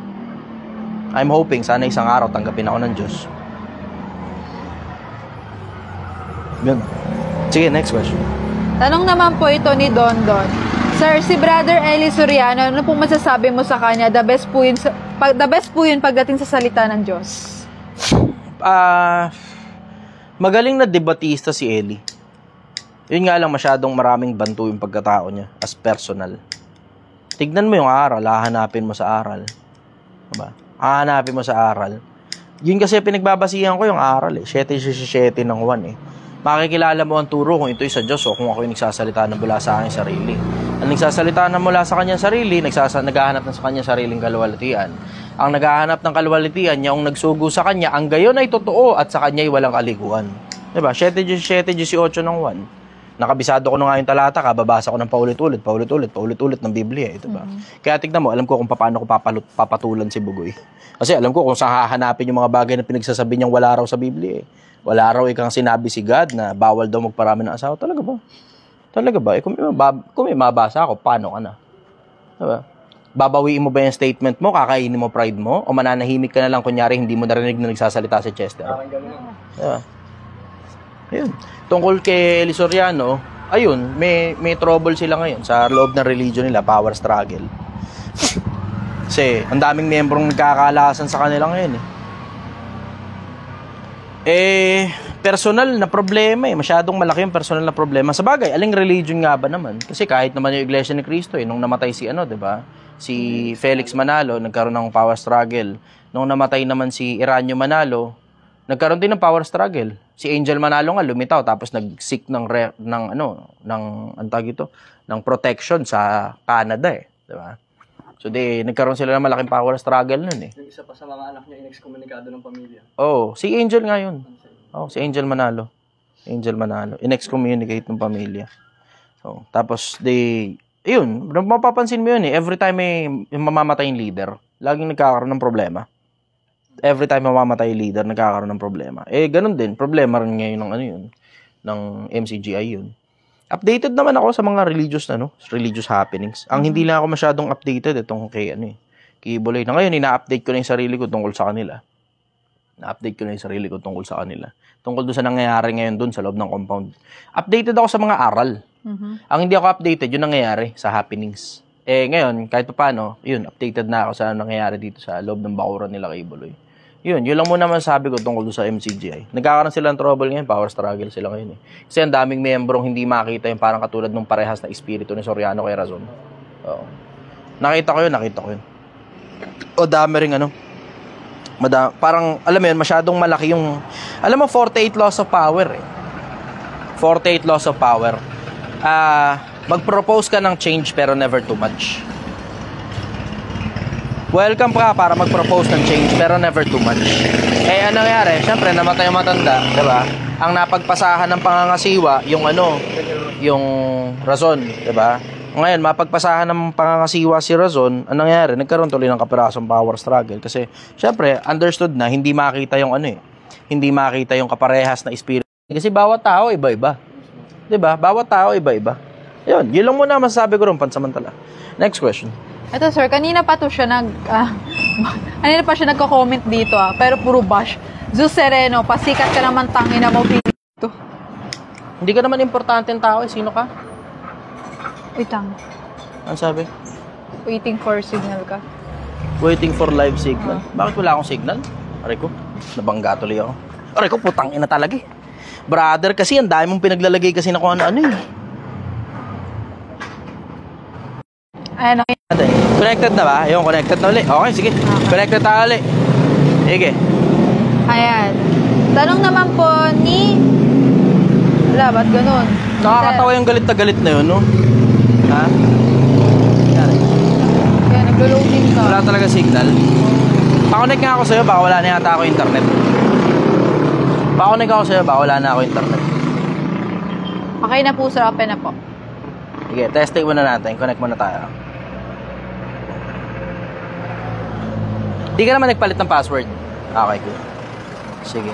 I'm hoping, sana isang araw tanggapin ako ng Diyos. Yun. Sige, next question.
Tanong naman po ito ni Don. Sir, si Brother Eli Soriano, ano pong masasabi mo sa kanya? The best po yun pagdating sa salita ng Diyos.
Magaling na debatista si Eli. Yun nga lang, masyadong maraming banto yung pagkatao niya as personal. Tignan mo yung aral, hahanapin mo sa aral. Diba? Hahanapin mo sa aral. Yun kasi pinagbabasihan ko yung aral eh. 7:7 ng 1 eh. Makikilala mo ang turo kung ito'y sa Diyos o kung ako'y nagsasalita na mula sa aking sarili. Ang nagsasalita na mula sa kanyang sarili, naghahanap na sa kanyang sariling kaluwalhatian. Ang naghahanap ng kaluwalhatian niya, ang nagsugo sa kanya, ang gayon ay totoo at sa kanya ay walang kaliguan. Diba? 7:18 ng 1. Nakabisado ko na nga yung talata, kababasa ko ng paulit-ulit ng Biblia, ito ba? Kaya tignan mo, alam ko kung paano ko papatulan si Bugoy. Kasi alam ko kung saan hahanapin yung mga bagay na pinagsasabi niyang wala raw sa Biblia. Wala raw ikang sinabi si God na bawal daw magparami ng asawa. Talaga ba? Talaga ba? Kung may mabasa ako, paano ka na? Diba? Babawiin mo ba yung statement mo, kakainin mo pride mo, o mananahimik ka na lang kunyari hindi mo narinig na nagsasalita si Chester? Diba? Ayun. Tungkol kay Eli Soriano, ayun, may trouble sila ngayon sa loob ng religion nila, power struggle. Kasi ang daming membrong nagkakalasan sa kanila ngayon personal na problema masyadong malaki yung personal na problema. Sa bagay, aling religion nga ba naman? Kasi kahit naman yung Iglesia ni Cristo nung namatay si diba? Si Felix Manalo, nagkaroon ng power struggle. Nung namatay naman si Iranio Manalo, nagkaroon din ng power struggle. Si Angel Manalo nga lumitaw tapos nag-seek ng protection sa Canada diba? So nagkaroon sila ng malaking power struggle nun
Yung isa pa sa mga anak niya inexkomunikado ng pamilya.
Si Angel nga yun. Si Angel Manalo. Inexcommunicate ng pamilya. Tapos yun, mapapansin mo yun every time may mamamatay yung leader, laging nagkakaroon ng problema. Every time mamamatay yung leader, nagkakaroon ng problema. Ganun din, problema rin ngayon ng MCGI yun. Updated naman ako sa mga religious happenings. Ang hindi lang ako masyadong updated itong kay Buloy. Na ngayon, ina-update ko na yung sarili ko tungkol sa kanila. Tungkol doon sa nangyayari ngayon doon sa loob ng compound. Updated ako sa mga aral. Ang hindi ako updated, yung nangyayari sa happenings. Ngayon, kahit pa paano, yun, updated na ako sa nangyayari dito sa loob ng bakuran nila kay Buloy. Yun lang muna masasabi ko tungkol sa MCGI. Nagkakaroon sila ng trouble ngayon, power struggle sila ngayon Kasi ang daming membrong hindi makita yung parang katulad ng parehas na espiritu ni Soriano kay Razon. Nakita ko yun. O dami ring parang, alam mo yun, masyadong malaki yung, alam mo, 48 laws of power 48 laws of power. Mag-propose ka ng change pero never too much. Welcome ka para mag-propose ng change pero never too much. Ano nangyari? Siyempre, namatay yung matanda, diba? Ang napagpasahan ng pangangasiwa, yung Razon, diba? Ngayon, mapagpasahan ng pangangasiwa si Razon, ang nangyari? Nagkaroon tuloy ng kapirasong power struggle. Kasi, siyempre, understood na, hindi makita yung hindi makita yung kaparehas na espiritu. Kasi bawat tao, iba-iba. Diba? Bawat tao, iba-iba. Yun lang muna masasabi ko rin pansamantala. Next question.
Ito sir, kanina pa siya nagko-comment dito pero puro bash. Zeus Sereno, pasikat ka naman tangin na mo dito.
Hindi ka naman importante ang tao sino ka?
Wait lang.
Ano sabi?
Waiting for signal ka.
Waiting for live signal? Bakit wala akong signal? Aray ko, nabangga tuloy ako. Aray ko, putang ina talaga Brother, kasi ang dami mong pinaglalagay kasi na kung ano
Ayan, okay.
Connected na ba? Yung connected na ulit. Okay, sige. Connected na ulit. Sige.
Ayan. Tanong naman po ni... Wala, ba't ganun?
Nakakatawa yung galit na galit na yun, no? Ha?
Kaya naglo-loading ka.
Wala talaga signal. Pa-connect nga ako sa'yo, baka wala na yata ako internet. Pa-connect ako sa'yo, baka wala na ako internet.
Okay na po, sir. Open na po.
Sige, testing muna natin. Connect muna tayo. Di ka naman nagpalit ng password. Okay, good. Sige.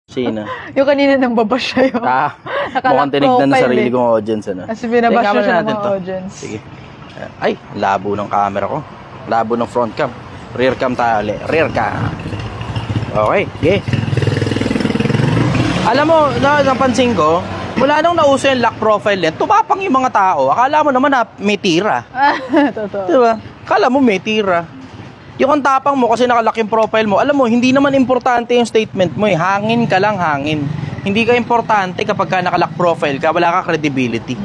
Sino?
Yung kanina nang babash siya yun.
Mukhang tinignan na sarili kong audience.
Kasi binabash siya ng mga audience.
Sige. Ay, labo ng camera ko. Labo ng front cam. Rear cam tayo ulit. Rear cam. Okay, okay. Alam mo, napansin ko, wala nang nauso yung lock profile yan. Tumapang yung mga tao. Akala mo naman na may tira.
Totoo.
Diba? Akala mo may tira. Yung ang tapang mo kasi nakalock yung profile mo, alam mo, hindi naman importante yung statement mo Hangin ka lang, hangin. Hindi ka importante kapag ka nakalock profile ka, wala ka credibility.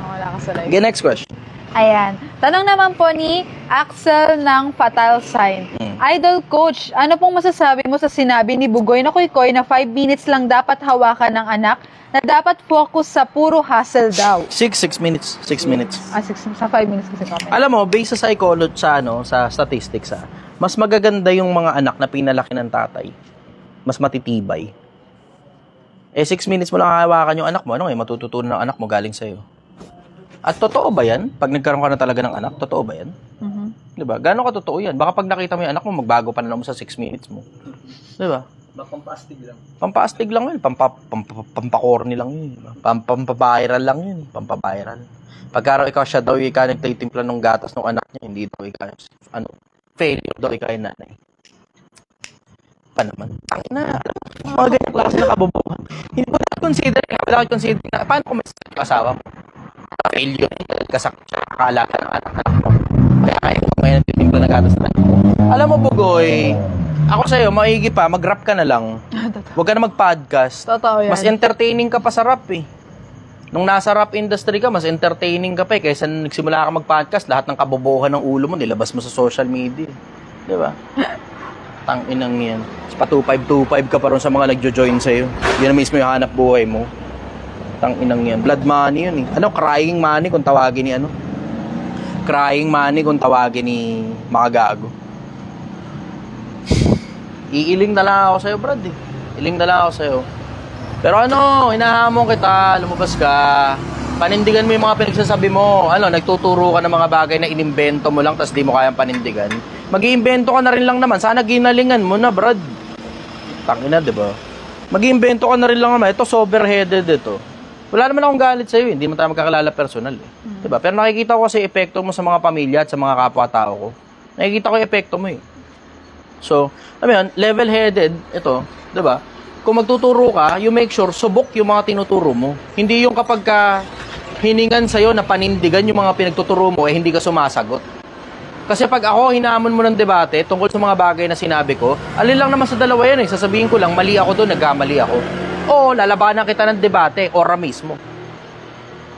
Wala ka sa live.
Okay, next question.
Ayan. Tanong naman po ni Axel ng Fatal Sign. Idol coach, ano pong masasabi mo sa sinabi ni Bugoy na Koykoy na 5 minutes lang dapat hawakan ng anak na dapat focus sa puro hustle daw?
6 minutes. 6 minutes.
Sa 5 minutes kasi comment.
Alam mo, based sa psychology, sa statistics, mas magaganda yung mga anak na pinalaki ng tatay. Mas matitibay. 6 minutes mo lang hahawakan yung anak mo, ano matututunan ng anak mo galing sa'yo? At totoo ba yan? Pag nagkaroon ka na talaga ng anak, totoo ba yan? Diba? Gano'n ka totoo yan? Baka pag nakita mo yung anak mo, magbago pa na mo sa 6 minutes mo. Diba?
Pampaastig lang.
Pampaastig lang yun. Pampakorny lang yun. Pampaviral lang yun. Pampaviral. Pagkaraw ikaw siya daw, ikaw nagtitimpla ng gatas ng anak niya, hindi daw ikaw, failure daw ikaw yung nanay. Pa naman. Tangin na. Mga ganyan klase na kabobohan. Hindi ko na-consider. Paano kung may asawa mo? Failure. Kasakit siya. Akala ka ng anak mo. Kaya kayo may nagtitimpla ng gatas na anak mo. Alam mo, Bugoy, ako sa'yo, maigi pa, mag-rap ka na lang. Huwag ka na mag-podcast.
Totoo yan.
Mas entertaining ka pa sa rap eh. Nung nasa rap industry ka, mas entertaining ka pa eh. Kaysa nagsimula ka mag-podcast, lahat ng kabobohan ng ulo mo, nilabas mo sa social media. Di ba? Tanginang yan. Pa 2525 ka pa ron sa mga nagjo-join sa'yo. Yun na mismo yung hanap buhay mo. Tanginang yan. Blood money yun eh. Crying money kung tawagin ni Crying money kung tawagin ni Makagago. Iiling na lang ako sa'yo, Brad eh. Iling na lang ako sa'yo. Pero hinahamon kita, lumabas ka, panindigan mo yung mga pinagsasabi mo. Nagtuturo ka ng mga bagay na inimbento mo lang tapos di mo kayang panindigan. Mag-iimbento ka na rin lang naman. Sana ginalingan mo na, Brad. Tangina, di ba? Mag-iimbento ka na rin lang naman. Ito, sober-headed ito. Wala naman akong galit sa'yo. Hindi mo tayo magkakilala personal. Eh. Diba? Pero nakikita ko kasi epekto mo sa mga pamilya at sa mga kapwa-tao ko. Nakikita ko yung epekto mo eh. So, level-headed, ito, diba? Kung magtuturo ka, you make sure subok yung mga tinuturo mo. Hindi yung kapag hiningan sa'yo na panindigan yung mga pinagtuturo mo, hindi ka sumasagot. Kasi pag ako, hinahamon mo ng debate tungkol sa mga bagay na sinabi ko, alin lang naman sa dalawa yan eh. Sasabihin ko lang, mali ako doon, nagkamali ako. O, lalabanan kita ng debate, ora mismo.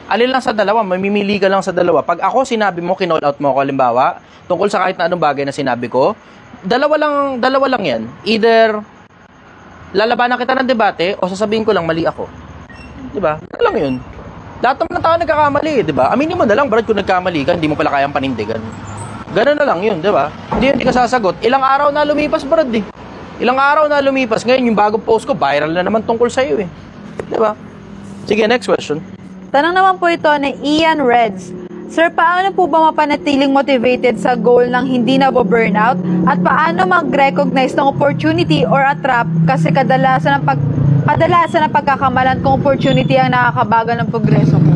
Alin lang sa dalawa, mamimili ka lang sa dalawa. Pag ako sinabi mo, kinall out mo ako, halimbawa, tungkol sa kahit na anong bagay na sinabi ko, dalawa lang yan. Either lalabanan kita ng debate o sasabihin ko lang mali ako. 'Di ba? Ano lang 'yun. Lahat naman ng tao nagkakamali, 'di ba? Aminin mo na lang, Brad, kung nagkamali ka, hindi mo pala kayang panindigan. Ganoon na lang 'yun, 'di ba? Hindi ka sasagot. Ilang araw na lumipas, Brad, eh. Ilang araw na lumipas. Ngayon yung bagong post ko, viral na naman tungkol sa iyo, eh. 'Di ba? Sige, next question.
Tanong naman po ito ni Ian Reds. Sir, paano po ba mapanatiling motivated sa goal ng hindi na burnout? At paano mag-recognize ng opportunity or a trap kasi kadalasan ng pagkakamalan kung opportunity ang nakakabagal ng progreso mo?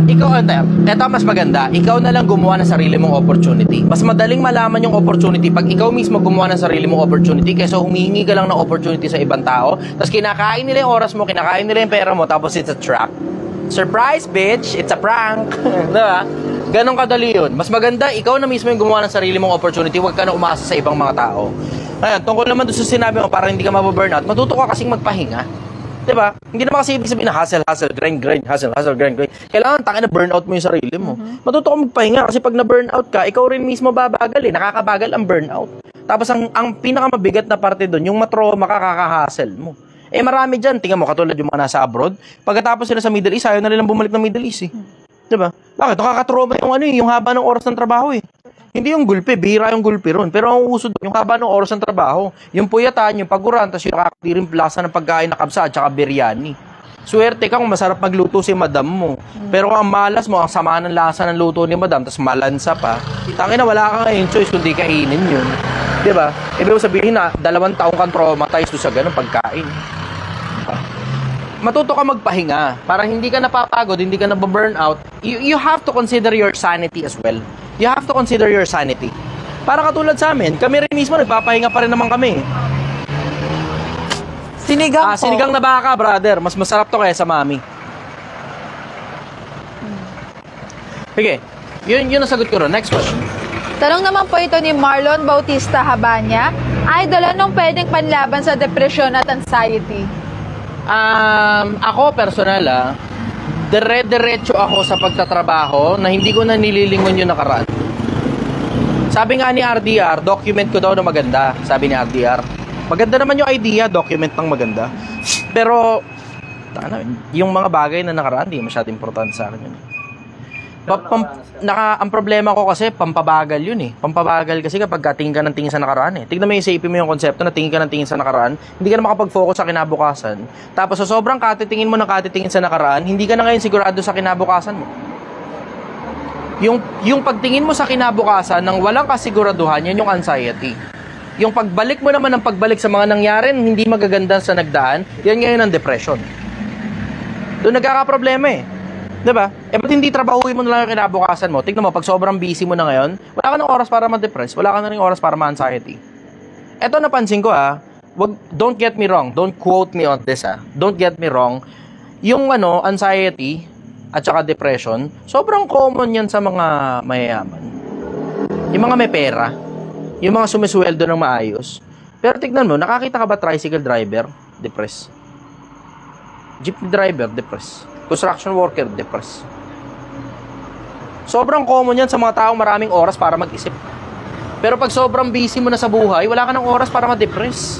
Ito mas maganda. Ikaw na lang gumawa ng sarili mong opportunity. Mas madaling malaman yung opportunity pag ikaw mismo gumawa ng sarili mong opportunity kaysa humingi ka lang ng opportunity sa ibang tao. Tapos kinakain nila yung oras mo, kinakain nila yung pera mo, tapos it's a trap. Surprise, bitch! It's a prank! Diba? Ganon kadali yun. Mas maganda, ikaw na mismo yung gumawa ng sarili mong opportunity, huwag ka na umasa sa ibang mga tao. Ayan, tungkol naman doon sa sinabi mo, para hindi ka mababurnout, matuto ka kasing magpahinga. Diba? Hindi naman kasi ibig sabihin na hustle, grind, hustle, grind. Kailangan tangin na burnout mo yung sarili mo. Matuto ka magpahinga kasi pag na-burnout ka, ikaw rin mismo babagal eh. Nakakabagal ang burnout. Tapos ang pinakamabigat na parte doon, yung matroma ka, kakahustle mo. Marami dyan. Tingnan mo, katulad yung mga nasa abroad. Pagkatapos sila sa Middle East, ayaw na nilang bumalik ng Middle East eh. Diba? Bakit? Nakakatroma yung haba ng oras ng trabaho eh. Hindi yung gulpi, bihira yung gulpi ron. Pero ang uso doon, yung haba ng oras ng trabaho. Yung puyatan, yung paguran, tapos yung nakakatiring plasa ng pagkain na kabsa at saka biryani. Swerte ka kung masarap magluto si madam mo. Pero ang malas mo, ang sama ng lasa ng luto ni madam, tapos malansa pa. Tangina, wala kang choice kundi kainin yun. Diba? Ibig sabihin na, 2 taong kang traumatized sa ganun pagkain. Matuto ka magpahinga para hindi ka napapagod, hindi ka nababurnout. You have to consider your sanity as well. You have to consider your sanity. Para katulad sa amin, kami rin mismo nagpapahinga pa rin naman kami.
Sinigang po.
Sinigang na baka, brother. Mas masarap to kaya sa mami. Sige. Yun ang sagot ko ron. Next question.
Tanong naman po ito ni Marlon Bautista Habanya. Idol, anong pwedeng panlaban sa depression at anxiety?
Ako personal dire-diretso ako sa pagtatrabaho na hindi ko na nililingon yung nakaraan. Sabi nga ni RDR, document ko daw na maganda. Sabi ni RDR, maganda naman yung idea, document ng maganda. Pero yung mga bagay na nakaraan, hindi masyadong importante sa akin yun. Ang problema ko kasi, pampabagal yun eh. Pampabagal kasi kapag tingin ka ng tingin sa nakaraan eh. Tignan mo, isipin mo yung konsepto na tingin ka ng tingin sa nakaraan, hindi ka na makapag-focus sa kinabukasan. Tapos sa sobrang katitingin mo ng katitingin sa nakaraan, hindi ka na ngayon sigurado sa kinabukasan mo. Yung pagtingin mo sa kinabukasan ng walang kasiguraduhan, yan yung anxiety. Yung pagbalik mo naman ng pagbalik sa mga nangyari, hindi magaganda sa nagdaan, yan ngayon ang depression. Doon nagkakaproblema eh. Diba? Ba't hindi trabahuin mo na lang yung kinabukasan mo? Tignan mo, pag sobrang busy mo na ngayon, wala ka ng oras para ma-depress, wala ka na rin oras para ma-anxiety. Eto napansin ko don't get me wrong, don't quote me on this don't get me wrong, yung anxiety at saka depression, sobrang common yan sa mga mayayaman. Yung mga may pera, yung mga sumisweldo ng maayos. Pero tignan mo, nakakita ka ba tricycle driver? Depressed. Jeepney driver, depressed. Construction worker, depressed. Sobrang common yan sa mga taong maraming oras para mag-isip. Pero pag sobrang busy mo na sa buhay, wala ka ng oras para ma-depress.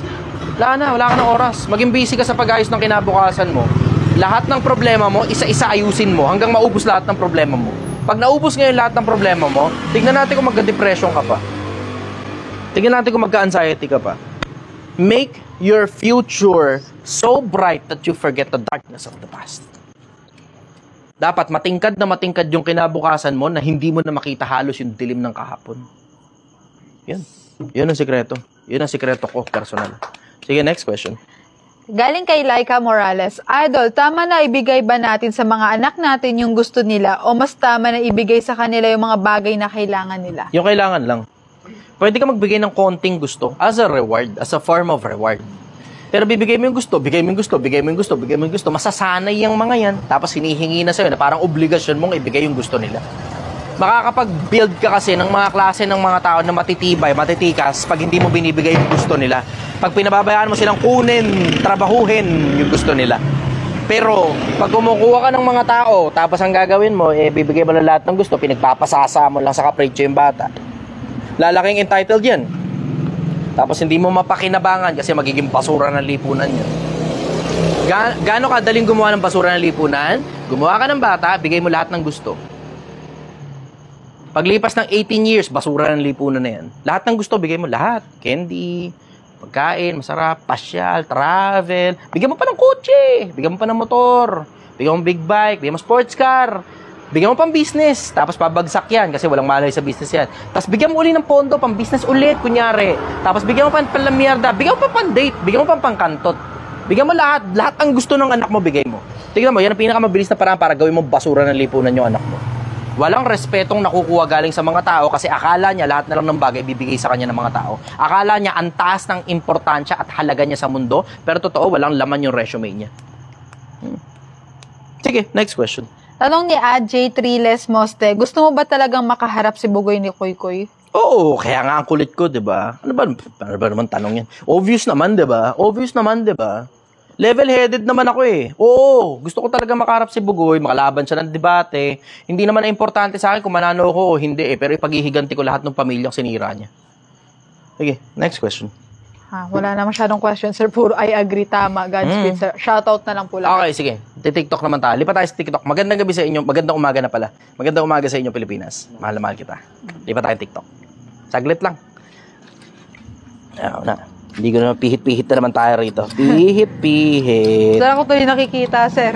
Wala ka ng oras. Maging busy ka sa pag-ayos ng kinabukasan mo. Lahat ng problema mo, isa-isa ayusin mo hanggang maubos lahat ng problema mo. Pag naubos ngayon lahat ng problema mo, tignan natin kung magka-depression ka pa. Tignan natin kung magka-anxiety ka pa. Make your future so bright that you forget the darkness of the past. Dapat matingkad yung kinabukasan mo na hindi mo na makita halos yung dilim ng kahapon. Yan. Yun ang sikreto. Yun ang sikreto ko, personal. Sige, next question.
Galing kay Laika Morales. Idol, tama na ibigay ba natin sa mga anak natin yung gusto nila o mas tama na ibigay sa kanila yung mga bagay na kailangan nila?
Yung kailangan lang. Pwede ka magbigay ng konting gusto as a reward, as a form of reward. Pero bibigay mo yung gusto, bigay mo yung gusto, bigay mo yung gusto, bigay mo yung gusto. Masasanay yung mga yan. Tapos hinihingi na sa'yo na parang obligasyon mong ibigay yung gusto nila. Makakapag-build ka kasi ng mga klase ng mga tao na matitibay, matitikas pag hindi mo binibigay yung gusto nila. Pag pinababayaan mo silang kunin, trabahuhin yung gusto nila. Pero pag kumukuha ka ng mga tao, tapos ang gagawin mo, bibigay mo lang lahat ng gusto, pinagpapasasa mo lang sa kapritsyo yung bata. Lalaking entitled yan. Tapos hindi mo mapakinabangan kasi magiging basura ng lipunan yun. Gaano kadaling gumawa ng basura ng lipunan? Gumawa ka ng bata, bigay mo lahat ng gusto. Paglipas ng 18 years, basura ng lipunan na yan. Lahat ng gusto, bigay mo lahat. Candy, pagkain, masarap, pasyal, travel. Bigyan mo pa ng kotse, bigyan mo pa ng motor, bigyan mo big bike, bigyan mo sports car. Bigyan mo pang business, tapos pabagsak yan kasi walang malay sa business yan. Tapos bigyan mo uli ng pondo, pang business ulit, kunyari. Tapos bigyan mo pang palamierda, bigyan mo pang date, bigyan mo pang pangkantot. Bigyan mo lahat ang gusto ng anak mo, bigay mo. Tingnan mo, yan ang pinakamabilis na paraan para gawin mo basura ng lipunan yung anak mo. Walang respetong nakukuha galing sa mga tao kasi akala niya lahat na lang ng bagay bibigay sa kanya ng mga tao. Akala niya ang taas ng importansya at halaga niya sa mundo, pero totoo, walang laman yung resume niya. Sige, next question.
Tanong ni AJ Triles Moste, gusto mo ba talagang makaharap si Bugoy ni Koy Koy?
Oo, kaya nga ang kulit ko, 'di ba? Ano ba naman tanong 'yan? Obvious naman, 'di ba? Obvious naman, 'di ba? Level-headed naman ako eh. Oo, gusto ko talaga makaharap si Bugoy, makalaban siya ng debate. Hindi naman na importante sa akin kung manalo ko o hindi eh, pero ipaghihiganti ko lahat ng pamilyang sinira niya. Sige, next question.
Wala na masyadong question, sir. Puro I agree, tama. Godspeed, sir. Shoutout na lang po lang.
Okay, sige. TikTok naman tayo. Lipat tayo sa TikTok. Magandang gabi sa inyo. Magandang umaga na pala. Magandang umaga sa inyo, Pilipinas. Mahal na mahal kita. Lipat tayo TikTok. Saglit lang. Na. Hindi ko na pihit-pihit na naman tayo rito. Pihit-pihit.
Saan ako tuloy nakikita, sir?